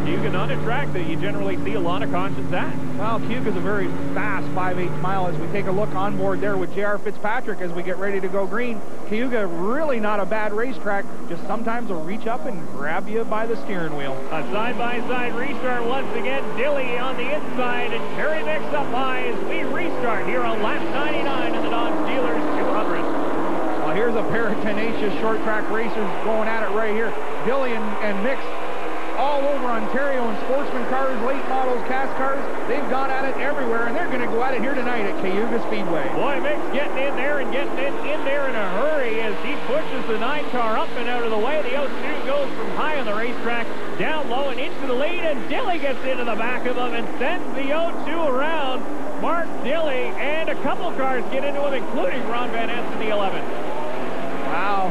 Cayuga not a track that you generally see a lot of cautions at. Well, Cayuga's a very fast 5/8 mile as we take a look on board there with J.R. Fitzpatrick as we get ready to go green. Cayuga really not a bad racetrack, just sometimes will reach up and grab you by the steering wheel. A side-by-side restart once again. Dilley on the inside and Terry Mix up high as we restart here on lap 99 in the Dodge Dealers 200. Well, here's a pair of tenacious short track racers going at it right here. Dilley and Mix all over Ontario in sportsman cars, late models, cast cars. They've gone at it everywhere, and they're going to go at it here tonight at Cayuga Speedway. Boy, Mick's getting in there and getting it in there in a hurry as he pushes the 9 car up and out of the way. The 02 goes from high on the racetrack down low and into the lead, and Dilley gets into the back of them and sends the 02 around. Mark Dilley and a couple cars get into him, including Ron Van Ness in the 11. Wow.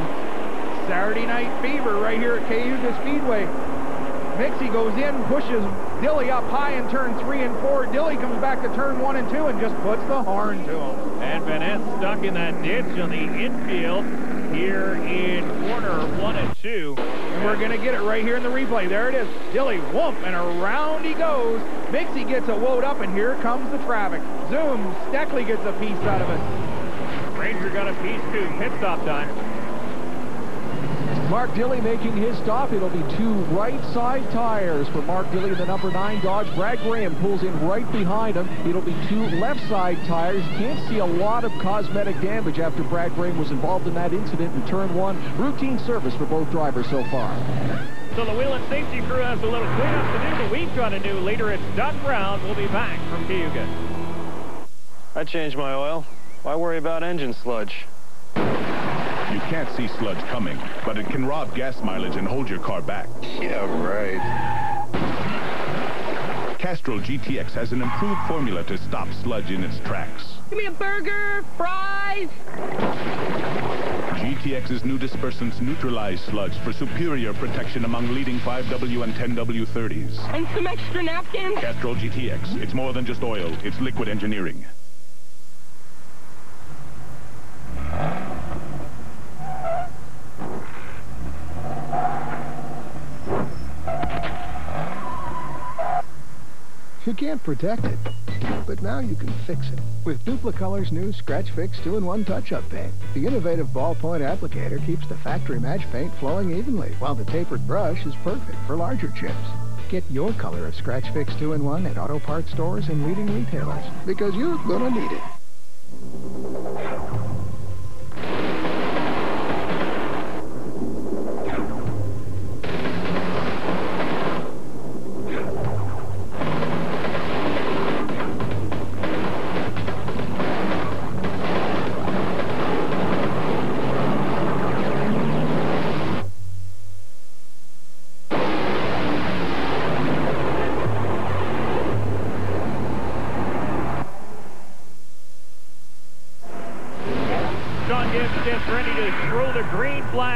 Saturday night fever right here at Cayuga Speedway. Mixie goes in, pushes Dilley up high in turn 3 and 4. Dilley comes back to turn 1 and 2 and just puts the horn to him. And Van Ness stuck in that ditch on the infield here in corner 1 and 2. And we're going to get it right here in the replay. There it is. Dilley, whoop, and around he goes. Mixie gets it woed up, and here comes the traffic. Zoom, Steckley gets a piece out of it. Ranger got a piece too. Pit stop time. Mark Dilley making his stop. It'll be 2 right side tires for Mark Dilley in the number 9 Dodge. Brad Graham pulls in right behind him. It'll be 2 left side tires. Can't see a lot of cosmetic damage after Brad Graham was involved in that incident in turn 1. Routine service for both drivers so far. So the wheel and safety crew has a little cleanup to do, but we've got a new leader. It's Doug Brown. We'll be back from Cayuga. I changed my oil. Why worry about engine sludge? You can't see sludge coming, but it can rob gas mileage and hold your car back. Yeah, right. Castrol GTX has an improved formula to stop sludge in its tracks. Give me a burger, fries. GTX's new dispersants neutralize sludge for superior protection among leading 5W and 10W30s. And some extra napkins. Castrol GTX. It's more than just oil. It's liquid engineering. You can't protect it, but now you can fix it with Duplicolor's new Scratch Fix 2-in-1 touch-up paint. The innovative ballpoint applicator keeps the factory match paint flowing evenly, while the tapered brush is perfect for larger chips. Get your color of Scratch Fix 2-in-1 at auto parts stores and leading retailers, because you're gonna need it.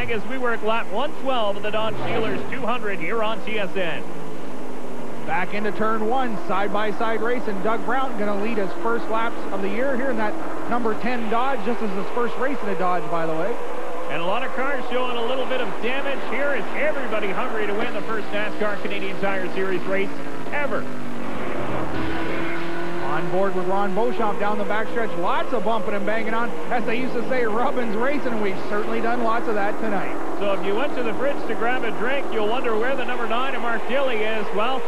As we work lap 112 of the Dodge Dealers 200 here on TSN. Back into turn 1, side-by-side race, and Doug Brown going to lead his first laps of the year here in that number 10 Dodge, just as his first race in a Dodge, by the way. And a lot of cars showing a little bit of damage here as everybody hungry to win the first NASCAR Canadian Tire Series race ever. On board with Ron Beauchamp down the backstretch. Lots of bumping and banging on. As they used to say, Rubbin's racing, and we've certainly done lots of that tonight. So if you went to the fridge to grab a drink, you'll wonder where the number 9 and Mark Dilley is. Well,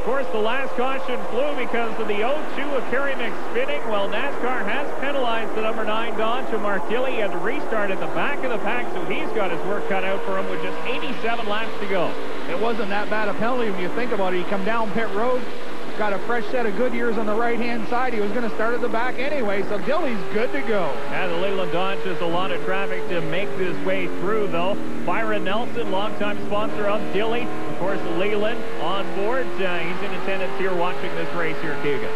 course, the last caution flew because of the 0-2 of Kerry Mix spinning. Well, NASCAR has penalized the number 9 Dodge of Mark Gilly. He had to restart at the back of the pack, so he's got his work cut out for him with just 87 laps to go. It wasn't that bad a penalty when you think about it. He come down pit road, got a fresh set of Goodyears on the right-hand side. He was going to start at the back anyway, so Gilly's good to go. And the Leland Dodge has a lot of traffic to make this way through, though. Byron Nelson, longtime sponsor of Gilly. Of course, Leland on board. He's in attendance here watching this race here, Keegan.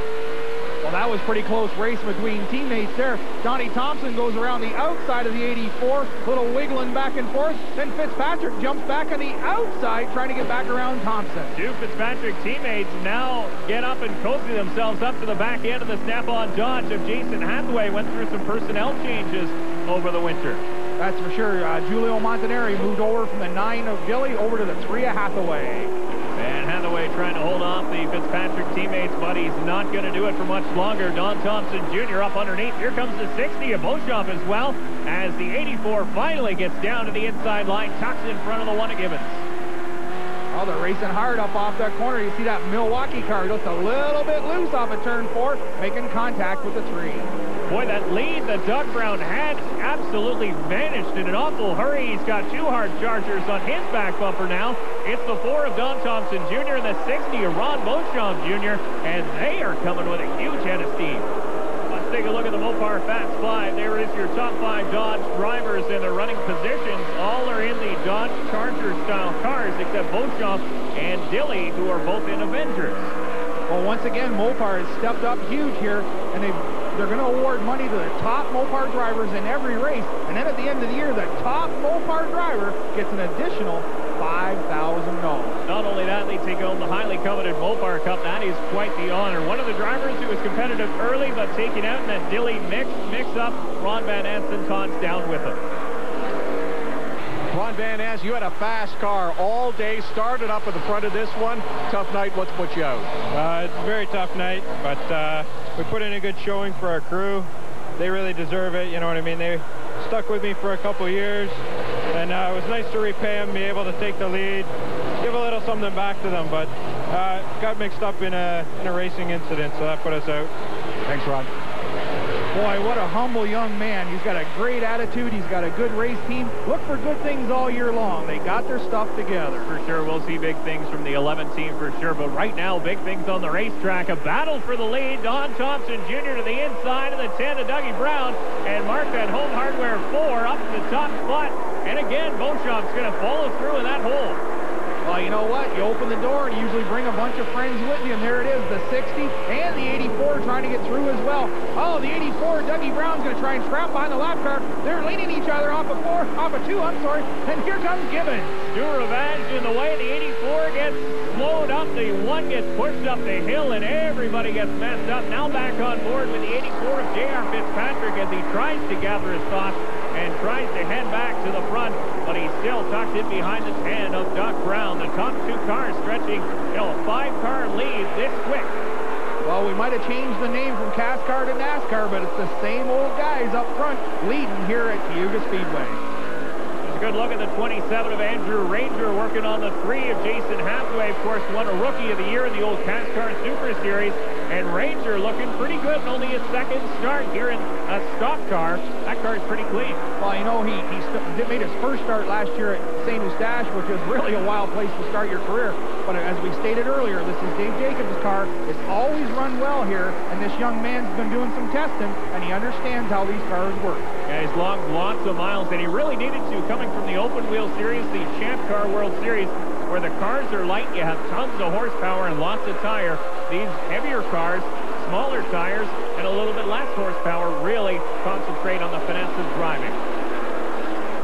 Well, that was pretty close race between teammates there. Donnie Thompson goes around the outside of the 84, little wiggling back and forth. Then Fitzpatrick jumps back on the outside, trying to get back around Thompson. Two Fitzpatrick teammates now get up and cozy themselves up to the back end of the Snap-on Dodge of Jason Hathaway. Went through some personnel changes over the winter. That's for sure. Giulio Montanari moved over from the 9 of Gilly over to the 3 of Hathaway. And Hathaway trying to hold off the Fitzpatrick teammates, but he's not going to do it for much longer. Don Thompson Jr. up underneath. Here comes the 60 of Beauchamp as well, as the 84 finally gets down to the inside line, tucks in front of the 1 of Gibbons. Oh, they're racing hard up off that corner. You see that Milwaukee car just a little bit loose off of turn 4, making contact with the 3. Boy, that lead that Doug Brown had absolutely vanished in an awful hurry. He's got 2 hard chargers on his back bumper now. It's the 4 of Don Thompson Jr. and the 60 of Ron Beauchamp Jr., and they are coming with a huge head of steam. Let's take a look at the Mopar Fast 5. There is your top 5 Dodge drivers in their running positions. All are in the Dodge Charger-style cars, except Beauchamp and Dilly, who are both in Avengers. Well, once again, Mopar has stepped up huge here, and they're going to award money to the top Mopar drivers in every race. And then at the end of the year, the top Mopar driver gets an additional $5,000. Not only that, they take home the highly coveted Mopar Cup. That is quite the honor. One of the drivers who was competitive early but taken out in that Dilly mix-up, Ron Van Estenton's down with him. Ron Van Ness, you had a fast car all day, started up at the front of this one. Tough night. What's put you out? It's a very tough night, but we put in a good showing for our crew. They really deserve it, you know what I mean? They stuck with me for a couple years, and it was nice to repay them, be able to take the lead, give a little something back to them, but got mixed up in a racing incident, so that put us out. Thanks, Ron. Boy, what a humble young man. He's got a great attitude. He's got a good race team. Look for good things all year long. They got their stuff together. For sure, we'll see big things from the 11 team for sure. But right now, big things on the racetrack. A battle for the lead. Don Thompson Jr. to the inside of the 10 of Dougie Brown. And Mark at Home Hardware 4 up to the top spot. And again, Beauchamp's going to follow through in that hole. Well, you know what? You open the door and you usually bring a bunch of friends with you, and there it is, the 60 and the 84 trying to get through as well. Oh, the 84, Dougie Brown's going to try and scrap behind the lap car. They're leaning each other off of 2, and here comes Gibbons. Stu Ravage in the way. The 84 gets slowed up. The 1 gets pushed up the hill, and everybody gets messed up. Now back on board with the 84 of J.R. Fitzpatrick as he tries to gather his thoughts and tries to head back to the front, but he's still tucked in behind the 10 of Doug Brown. The top 2 cars stretching, a 5-car lead this quick. Well, we might have changed the name from CASCAR to NASCAR, but it's the same old guys up front leading here at Cayuga Speedway. Good look at the 27 of Andrew Ranger working on the 3 of Jason Hathaway. Of course, won a Rookie of the Year in the old CASCAR Super Series. And Ranger looking pretty good in only his second start here in a stock car. That car is pretty clean. Well, you know, he made his first start last year at St. Eustache, which is really a wild place to start your career. But as we stated earlier, this is Dave Jacobs' car. It's always run well here, and this young man's been doing some testing, and he understands how these cars work. Yeah, he's logged lots of miles, and he really needed to, coming from the Open Wheel Series, the Champ Car World Series, where the cars are light, you have tons of horsepower and lots of tire. These heavier cars, smaller tires, and a little bit less horsepower really concentrate on the finesse of driving.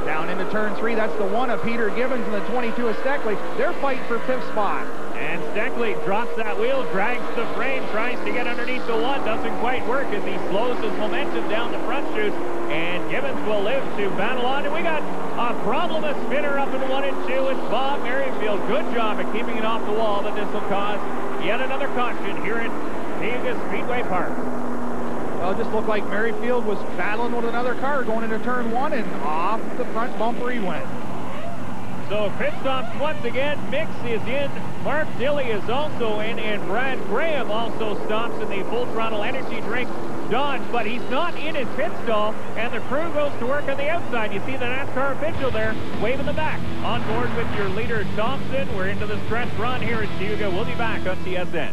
Down into turn 3, that's the 1 of Peter Gibbons and the 22 of Steckley. They're fighting for 5th spot. And Steckley drops that wheel, drags the frame, tries to get underneath the 1. Doesn't quite work as he slows his momentum down the front chute. And Gibbons will live to battle on. And we got a problem, a spinner up in 1 and 2. It's Bob Merrifield. Good job at keeping it off the wall, but this will cause yet another caution here at Cayuga Speedway Park. Well, it just looked like Merrifield was battling with another car going into turn 1, and off the front bumper he went. So pit stops once again. Mix is in. Mark Dilley is also in, and Brad Graham also stops in the full throttle energy drink Dodge, but he's not in his pit stall, and the crew goes to work on the outside. You see the NASCAR official there waving the back. On board with your leader, Thompson. We're into the stretch run here at Cayuga. We'll be back on TSN.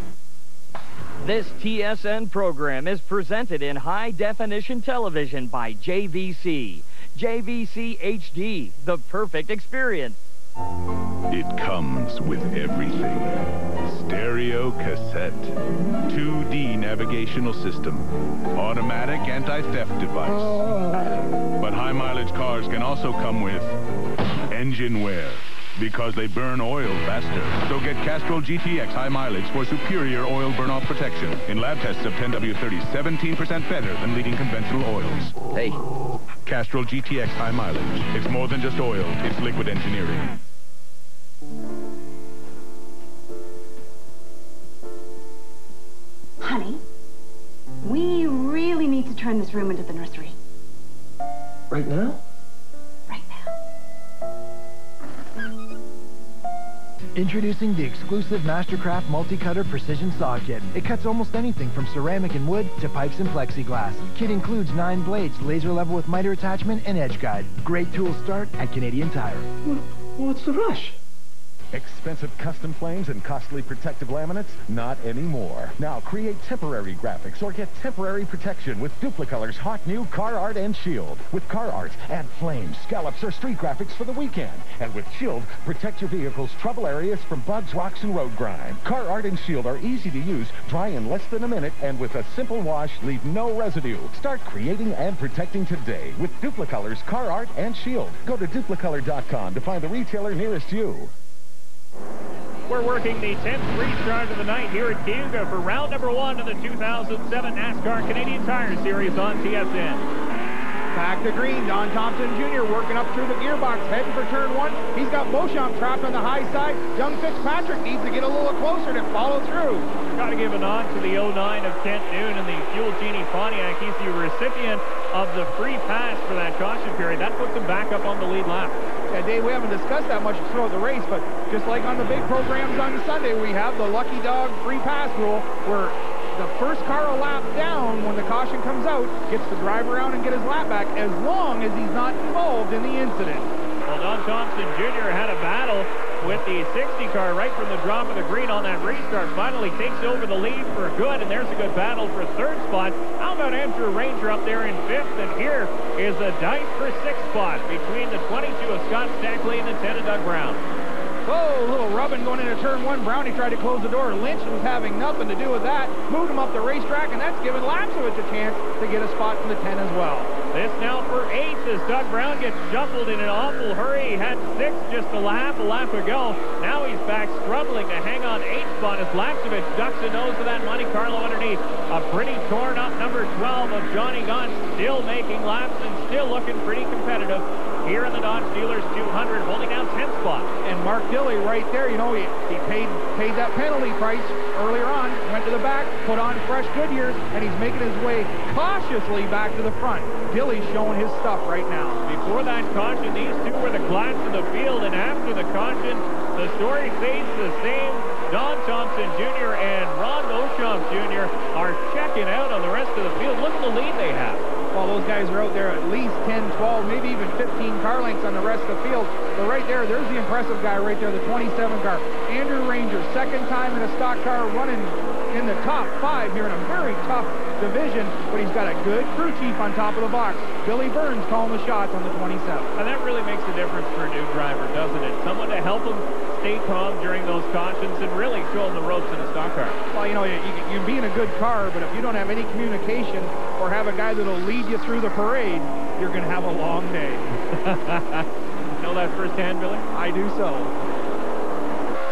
This TSN program is presented in high-definition television by JVC. JVC HD, the perfect experience. It comes with everything. Stereo cassette, 2D navigational system, automatic anti-theft device. But high-mileage cars can also come with engine wear, because they burn oil faster. So get Castrol GTX high mileage for superior oil burn-off protection. In lab tests of 10W30, 17% better than leading conventional oils. Hey. Castrol GTX high mileage. It's more than just oil, it's liquid engineering. Honey, we really need to turn this room into the nursery. Right now? Introducing the exclusive Mastercraft Multi-Cutter Precision Saw Kit. It cuts almost anything from ceramic and wood to pipes and plexiglass. Kit includes 9 blades, laser level with miter attachment and edge guide. Great tool start at Canadian Tire. What's the rush? Expensive custom frames and costly protective laminates? Not anymore. Now create temporary graphics or get temporary protection with Duplicolor's hot new Car Art and Shield. With Car Art, add flames, scallops, or street graphics for the weekend. And with Shield, protect your vehicle's trouble areas from bugs, rocks, and road grime. Car Art and Shield are easy to use, dry in less than a minute, and with a simple wash, leave no residue. Start creating and protecting today with Duplicolor's Car Art and Shield. Go to duplicolor.com to find the retailer nearest you. We're working the 10th restart of the night here at Cayuga for round number 1 of the 2007 NASCAR Canadian Tire Series on TSN. Back to green, Don Thompson Jr. working up through the gearbox, heading for turn 1. He's got Beauchamp trapped on the high side. Young Fitzpatrick needs to get a little closer to follow through. Got to give a nod to the 09 of Kent Noon and the Fuel Genie Pontiac. He's the recipient of the free pass for that caution period. That puts him back up on the lead lap. Yeah, Dave, we haven't discussed that much throughout the race, but just like on the big programs on Sunday, we have the Lucky Dog free pass rule where the first car a lap down when the caution comes out gets to drive around and get his lap back as long as he's not involved in the incident. Well, Don Thompson Jr. had a battle with the 60 car right from the drop of the green on that restart. Finally takes over the lead for good, and there's a good battle for 3rd spot. How about Andrew Ranger up there in 5th? And here is a dice for 6th spot between the 22 of Scott Stackley and the 10 of Doug Brown. Oh, a little rubbing going into turn 1. Brownie tried to close the door. Lynch was having nothing to do with that. Moved him up the racetrack, and that's given Lapsowicz a chance to get a spot in the 10 as well. This now for 8th as Doug Brown gets shuffled in an awful hurry. He had 6th just a lap ago. Now he's back struggling to hang on 8th spot as Lapsowicz ducks the nose of that Monte Carlo underneath. A pretty torn up number 12 of Johnny Gaunt, still making laps and still looking pretty competitive here in the Dodge Dealers 200, holding out 10th spot. And Mark Dilley right there, you know, he paid that penalty price earlier on, went to the back, put on fresh Goodyears, and he's making his way cautiously back to the front. Dilley's showing his stuff right now. Before that caution, these two were the class of the field, and after the caution, the story stays the same. Don Thompson Jr. and Ron Beauchamp Jr. are checking out on the rest of the field. Look at the lead they have. Well, those guys are out there at least 10, 12, maybe even 15 car lengths on the rest of the field. But right there, there's the impressive guy right there, the 27 car. Andrew Ranger, 2nd time in a stock car, running in the top 5 here in a very tough division, but he's got a good crew chief on top of the box. Billy Burns calling the shots on the 27. And that really makes a difference for a new driver, doesn't it? Someone to help him stay calm during those cautions and really show him the ropes in a stock car. Well, you know, you be in a good car, but if you don't have any communication or have a guy that'll lead you through the parade, you're going to have a long day. Know that firsthand, Billy? I do so.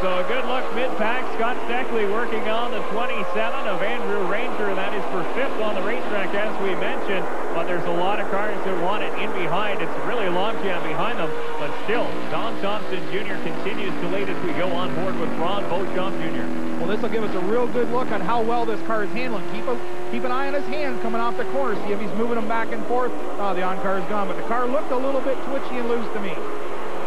So a good look mid-pack. Scott Stackley working on the 27 of Andrew Ranger. That is for 5th on the racetrack, as we mentioned. But there's a lot of cars that want it in behind. It's really a logjam behind them. But still, Don Thompson Jr. continues to lead as we go on board with Ron Beauchamp Jr. Well, this will give us a real good look on how well this car is handling. Keep an eye on his hands coming off the corner. See if he's moving them back and forth. Oh, the on-car is gone. But the car looked a little bit twitchy and loose to me.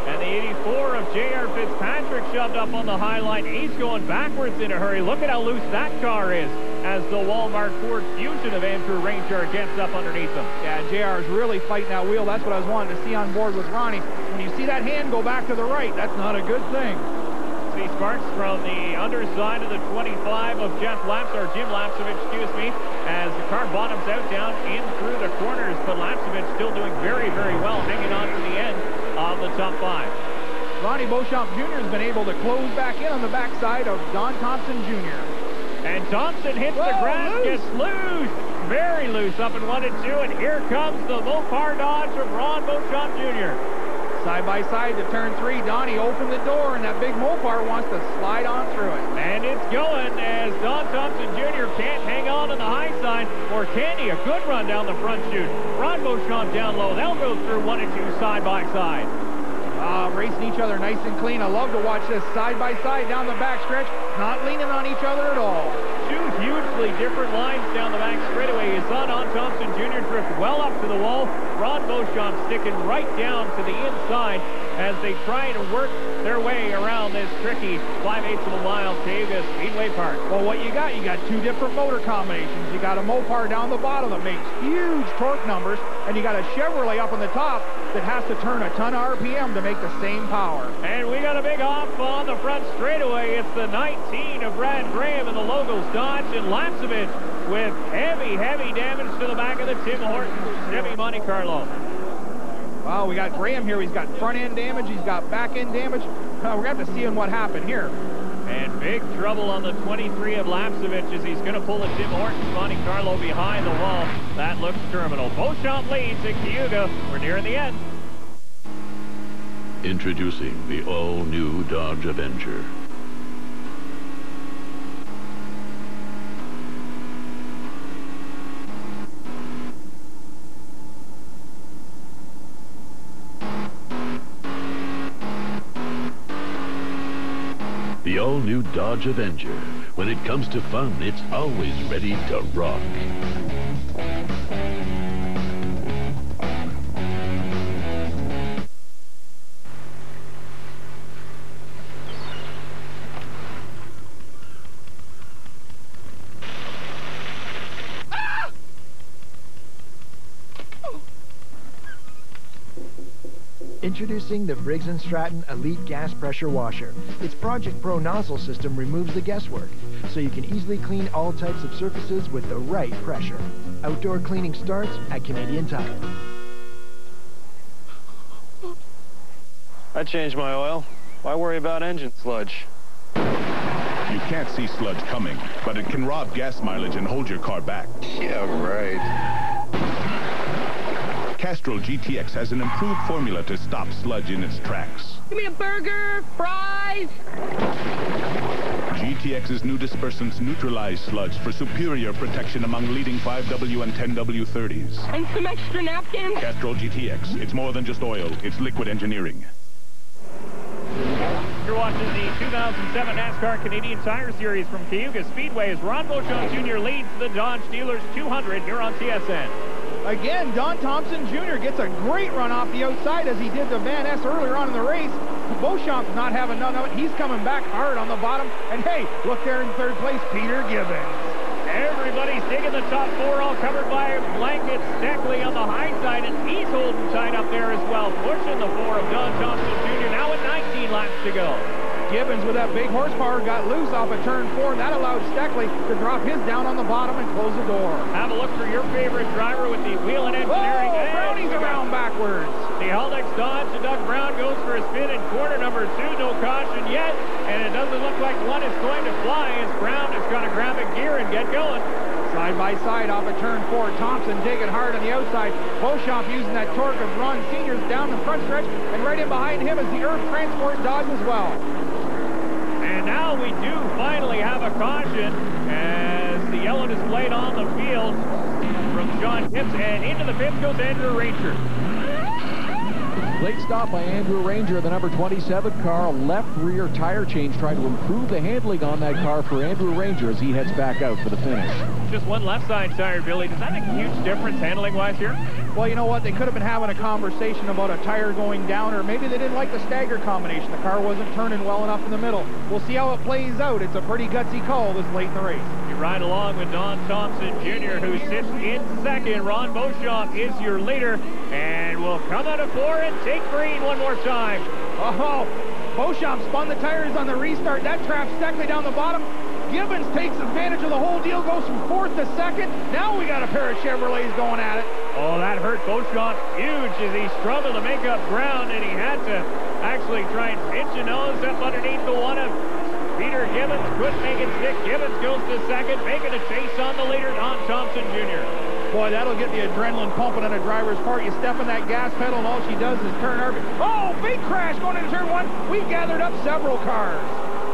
And the 4 of J.R. Fitzpatrick shoved up on the high line. He's going backwards in a hurry. Look at how loose that car is as the Walmart Ford Fusion of Andrew Ranger gets up underneath him. Yeah, JR is really fighting that wheel. That's what I was wanting to see on board with Ronnie. When you see that hand go back to the right, that's not a good thing. See sparks from the underside of the 25 of Jim Lapsevich, as the car bottoms out down in through the corners, but Lapsevich still doing very, very well, hanging on to the end of the top 5. Ronnie Beauchamp Jr. has been able to close back in on the backside of Don Thompson Jr. And Thompson hits the grass, gets loose, very loose up in 1 and 2, and here comes the Mopar Dodge of Ron Beauchamp Jr. Side by side to turn 3, Donnie opened the door, and that big Mopar wants to slide on through it. And it's going as Don Thompson Jr. can't hang on the high side, or can he? A good run down the front chute. Ron Beauchamp down low. They'll go through 1 and 2 side by side. Racing each other nice and clean. I love to watch this side by side down the back stretch, not leaning on each other at all. 2 hugely different lines down the back straightaway. His son, Don Thompson Jr., drift well up to the wall. Ron Beauchamp sticking right down to the inside as they try to work their way around this tricky 5/8 of a mile Cayuga Speedway Park. Well, what you got 2 different motor combinations. You got a Mopar down the bottom that makes huge torque numbers, and you got a Chevrolet up on the top that has to turn a ton of RPM to make the same power. And we got a big off on the front straightaway. It's the 19 of Brad Graham and the Logos Dodge, and Lapsevich with heavy, heavy damage to the back of the Tim Hortons Chevy Monte Carlo. Well, we got Graham here. He's got front end damage. He's got back end damage. We're going to have to see what happened here. And big trouble on the 23 of Lapsevich as he's going to pull a Tim Hortons Monte Carlo behind the wall. That looks terminal. Beauchamp leads at Cayuga. We're nearing the end. Introducing the all-new Dodge Avenger. The all-new Dodge Avenger. When it comes to fun, it's always ready to rock. Introducing the Briggs & Stratton Elite Gas Pressure Washer. Its Project Pro nozzle system removes the guesswork, so you can easily clean all types of surfaces with the right pressure. Outdoor cleaning starts at Canadian Tire. I changed my oil. Why worry about engine sludge? You can't see sludge coming, but it can rob gas mileage and hold your car back. Yeah, right. Castrol GTX has an improved formula to stop sludge in its tracks. Give me a burger, fries. GTX's new dispersants neutralize sludge for superior protection among leading 5W and 10W30s. And some extra napkins. Castrol GTX. It's more than just oil. It's liquid engineering. You're watching the 2007 NASCAR Canadian Tire Series from Cayuga Speedway as Ron Beauchamp Jr. leads the Dodge Dealers 200 here on TSN. Again, Don Thompson Jr. gets a great run off the outside as he did to Van Ness earlier on in the race. Beauchamp's not having none of it. He's coming back hard on the bottom. And hey, look there in third place, Peter Gibbons. Everybody's digging the top 4, all covered by blankets. Steckley on the high side, and he's holding tight up there as well, pushing the 4 of Don Thompson Jr. now with 19 laps to go. Gibbons with that big horsepower got loose off of turn 4, and that allowed Steckley to drop his down on the bottom and close the door. Have a look for your favorite driver with the wheel and engineering. Oh, Brownie's around backwards. The Haldex Dodge and Doug Brown goes for a spin in corner number 2. No caution yet, and it doesn't look like one is going to fly as Brown is going to grab a gear and get going. Side by side off of turn 4, Thompson digging hard on the outside. Beauchamp using that torque of Ron Sr.'s down the front stretch, and right in behind him is the Earth Transport Dodge as well. And now we do finally have a caution as the yellow displayed on the field from John Gibbs, and into the pits goes Andrew Ranger. Late stop by Andrew Ranger, the number 27 car. A left rear tire change trying to improve the handling on that car for Andrew Ranger as he heads back out for the finish. Just one left side tire, Billy. Does that make a huge difference handling-wise here? Well, you know what? They could have been having a conversation about a tire going down, or maybe they didn't like the stagger combination. The car wasn't turning well enough in the middle. We'll see how it plays out. It's a pretty gutsy call this late in the race. You ride along with Don Thompson Jr., who sits in second. Ron Beauchamp is your leader, and will come out of 4 and take green one more time. Oh, Beauchamp spun the tires on the restart. That traps Steckley down the bottom. Gibbons takes advantage of the whole deal, goes from 4th to 2nd. Now we got a pair of Chevrolets going at it. Oh, that hurt Beauchamp huge as he struggled to make up ground, and he had to actually try and pinch a nose up underneath the one of Peter Gibbons. Couldn't make it stick. Gibbons goes to 2nd, making a chase on the leader, Don Thompson Jr. Boy, that'll get the adrenaline pumping on a driver's part. You step on that gas pedal, and all she does is turn her. Oh, big crash going into turn 1. We gathered up several cars.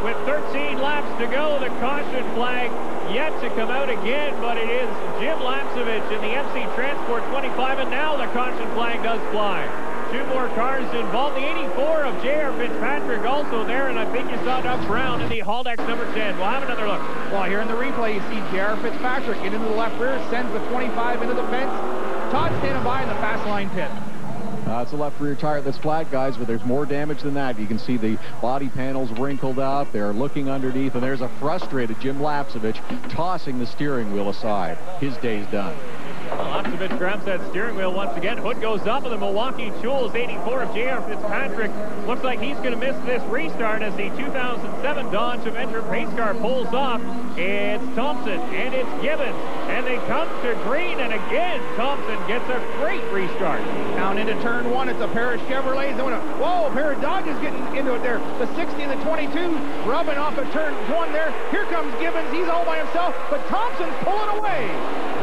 With 13 laps to go, the caution flag yet to come out again, but it is Jim Lapsevich in the MC Transport 25, and now the caution flag does fly. 2 more cars involved. The 84 of J.R. Fitzpatrick also there, and I think you saw Doug Brown in the Haldex number 10. We'll have another look. Well, here in the replay, you see J.R. Fitzpatrick get into the left rear, sends the 25 into the fence. Todd standing by in the fast line pit. It's a left rear tire that's flat, guys, but there's more damage than that. You can see the body panels wrinkled up. They're looking underneath, and there's a frustrated Jim Lapsevich tossing the steering wheel aside. His day's done. Lapsevich grabs that steering wheel once again. Hood goes up, and the Milwaukee Tools 84 of J.R. Fitzpatrick looks like he's going to miss this restart as the 2007 Dodge Avenger pace car pulls off. It's Thompson, and it's Gibbons, and they come to green, and again, Thompson gets a great restart. Down into turn 1, it's a pair of Chevrolets. Whoa, a pair of Dodges getting into it there. The 60 and the 22 rubbing off at turn 1 there. Here comes Gibbons. He's all by himself, but Thompson's pulling away.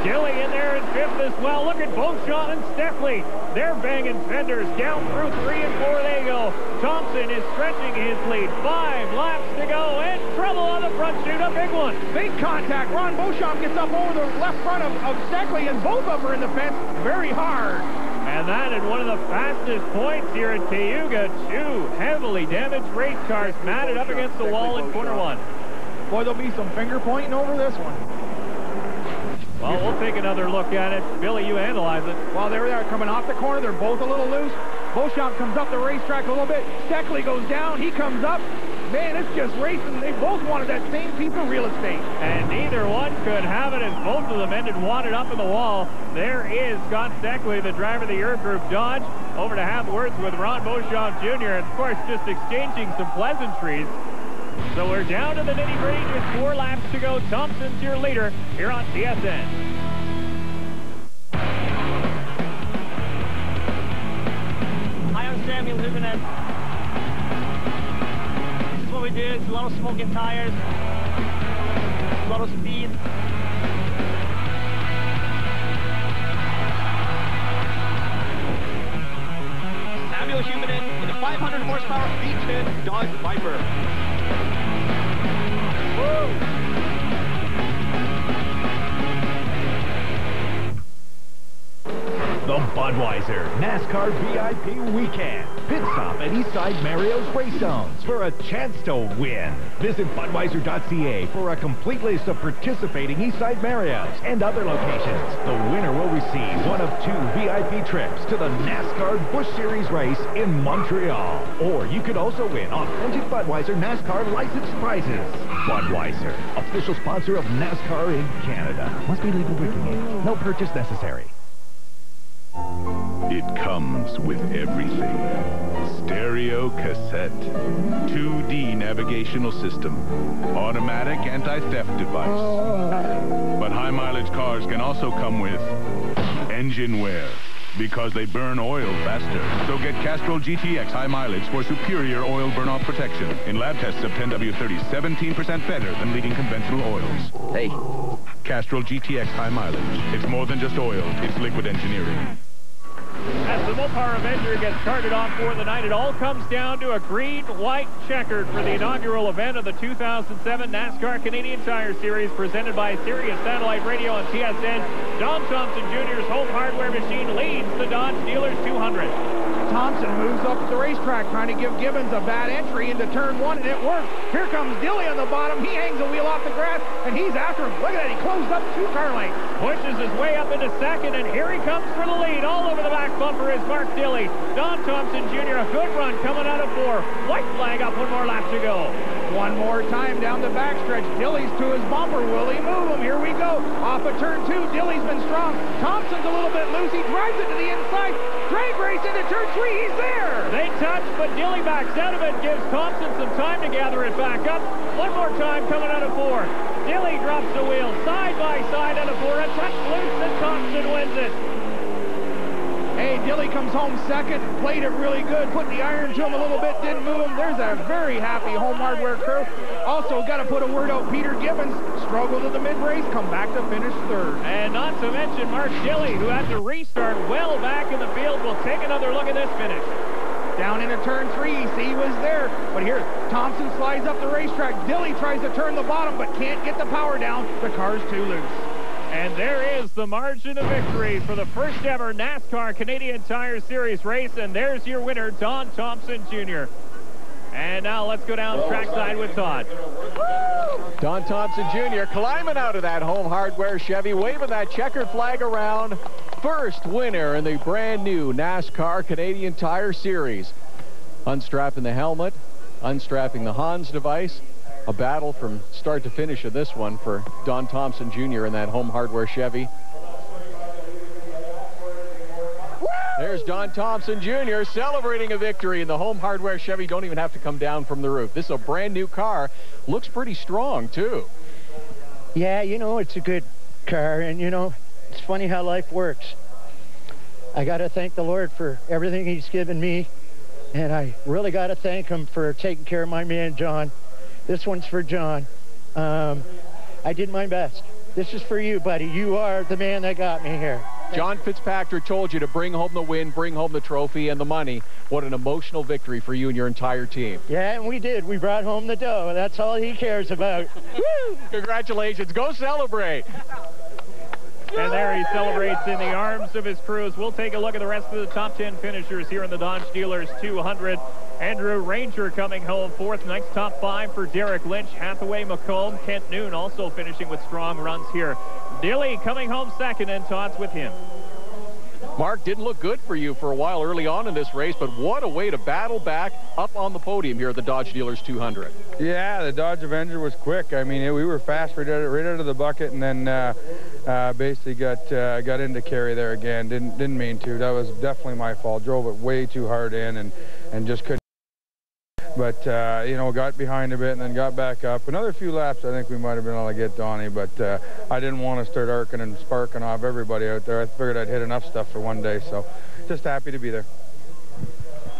Gilly in there in 5th as well. Look at Beauchamp and Steckley. They're banging fenders down through 3 and 4 they go. Thompson is stretching his lead. 5 laps to go, and trouble on the front chute, a big one. Big contact. Ron Beauchamp gets up over the left front of Steckley, and both of them are in the fence very hard. And that is one of the fastest points here at Cayuga. 2 heavily damaged race cars matted up against the wall in corner 1. Boy, there'll be some finger pointing over this one. Well, we'll take another look at it. Billy, you analyze it. Well, there they are coming off the corner. They're both a little loose. Beauchamp comes up the racetrack a little bit. Steckley goes down. He comes up. Man, it's just racing. They both wanted that same piece of real estate. And neither one could have it as both of them ended wadded up in the wall. There is Scott Steckley, the driver of the Euro Group Dodge, over to have words with Ron Beauchamp Jr. And, of course, just exchanging some pleasantries. So we're down to the nitty-gritty. Just 4 laps to go. Thompson's your leader here on TSN. Hi, I'm Samuel Jimenez. This is what we do. It's a lot of smoking tires, a lot of speed. Samuel Jimenez in a 500 horsepower V10 Dodge Viper. The Budweiser NASCAR VIP Weekend. Pit stop at Eastside Mario's Race Zones for a chance to win. Visit Budweiser.ca for a complete list of participating Eastside Mario's and other locations. The winner will receive one of 2 VIP trips to the NASCAR Busch Series race in Montreal. Or you could also win authentic Budweiser NASCAR license prizes. Budweiser, official sponsor of NASCAR in Canada. Must be legal drinking age. No purchase necessary. It comes with everything. Stereo cassette, 2D navigational system, automatic anti-theft device. But high-mileage cars can also come with engine wear, because they burn oil faster. So get Castrol GTX high mileage for superior oil burn-off protection. In lab tests of 10W30, 17% better than leading conventional oils. Hey. Castrol GTX high mileage. It's more than just oil, it's liquid engineering. As the Mopar Avenger gets carted off for the night, it all comes down to a green-white checkered for the inaugural event of the 2007 NASCAR Canadian Tire Series, presented by Sirius Satellite Radio on TSN. Don Thompson Jr.'s home hardware machine leads the Dodge Dealers 200. Thompson moves up the racetrack, trying to give Gibbons a bad entry into turn 1, and it works. Here comes Dilly on the bottom. He hangs the wheel off the grass, and he's after him. Look at that. He closed up 2 car lengths. Pushes his way up into second, and here he comes for the lead. All over the back bumper is Mark Dilly. Don Thompson Jr., a good run coming out of 4. White flag up, 1 more lap to go. One more time down the backstretch. Dilly's to his bumper. Will he move him? Here we go. Off of turn 2. Dilly's been strong. Thompson's a little bit loose. He drives it to the inside. Drag race into turn 3. He's there. They touch, but Dilly backs out of it. Gives Thompson some time to gather it back up. 1 more time coming out of 4. Dilly drops the wheel side by side out of 4. A touch loose, and Thompson wins it. Hey, Dilly comes home second, played it really good, put the iron to him a little bit, didn't move him. There's a very happy home hardware crew. Also, got to put a word out, Peter Gibbons struggled at the mid-race, come back to finish 3rd. And not to mention Mark Dilly, who had to restart well back in the field. We'll take another look at this finish. Down into turn 3, he was there. But here, Thompson slides up the racetrack. Dilly tries to turn the bottom, but can't get the power down. The car's too loose. And there is the margin of victory for the first ever NASCAR Canadian Tire Series race. And there's your winner, Don Thompson Jr. And now let's go down trackside with Todd. Don Thompson Jr. climbing out of that home hardware Chevy, waving that checkered flag around. First winner in the brand new NASCAR Canadian Tire Series. Unstrapping the helmet, unstrapping the Hans device. A battle from start to finish of this one for Don Thompson Jr. in that home hardware Chevy. There's Don Thompson Jr. celebrating a victory in the home hardware Chevy. Don't even have to come down from the roof. This is a brand new car. Looks pretty strong, too. Yeah, you know, it's a good car, and, you know, it's funny how life works. I got to thank the Lord for everything he's given me, and I really got to thank him for taking care of my man, John. This one's for John. I did my best. This is for you, buddy. You are the man that got me here. John Fitzpatrick told you to bring home the win, bring home the trophy and the money. What an emotional victory for you and your entire team. Yeah, and we did. We brought home the dough. That's all he cares about. Woo! Congratulations. Go celebrate. And there he celebrates in the arms of his crews. We'll take a look at the rest of the top 10 finishers here in the Dodge Dealers 200. Andrew Ranger coming home 4th. Next top 5 for Derek Lynch, Hathaway, McComb, Kent Noon also finishing with strong runs here. Dilly coming home 2nd, and Todd's with him. Mark, didn't look good for you for a while early on in this race, but what a way to battle back up on the podium here at the Dodge Dealers 200. Yeah, the Dodge Avenger was quick. I mean, we were fast right out of the bucket, and then basically got into Kerry there again. Didn't mean to. That was definitely my fault. Drove it way too hard in and just couldn't. But, you know, got behind a bit and then got back up. Another few laps, I think we might have been able to get Donnie, but I didn't want to start arcing and sparking off everybody out there. I figured I'd hit enough stuff for one day, so just happy to be there.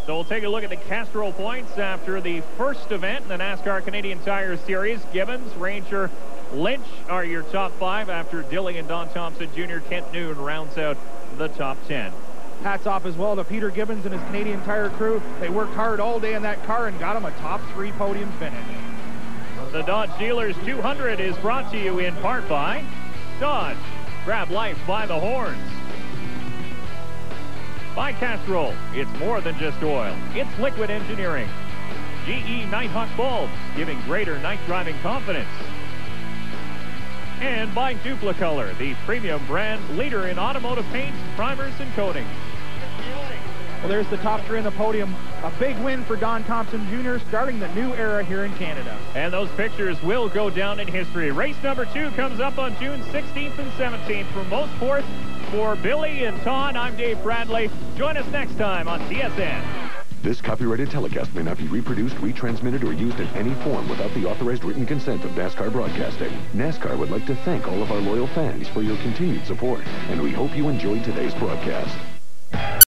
So we'll take a look at the Castrol points after the first event in the NASCAR Canadian Tire Series. Gibbons, Ranger, Lynch are your top 5 after Dilly and Don Thompson Jr. Kent Noon rounds out the top 10. Hats off as well to Peter Gibbons and his Canadian Tire crew. They worked hard all day in that car and got him a top 3 podium finish. The Dodge Dealers 200 is brought to you in part by Dodge. Grab life by the horns. By Castrol. It's more than just oil. It's liquid engineering. GE Nighthawk bulbs, giving greater night driving confidence. And by Duplicolor, the premium brand leader in automotive paints, primers, and coatings. Well, there's the top 3 on the podium. A big win for Don Thompson Jr., starting the new era here in Canada. And those pictures will go down in history. Race number 2 comes up on June 16th and 17th. From Mosport, for Billy and Todd, I'm Dave Bradley. Join us next time on TSN. This copyrighted telecast may not be reproduced, retransmitted, or used in any form without the authorized written consent of NASCAR Broadcasting. NASCAR would like to thank all of our loyal fans for your continued support, and we hope you enjoyed today's broadcast.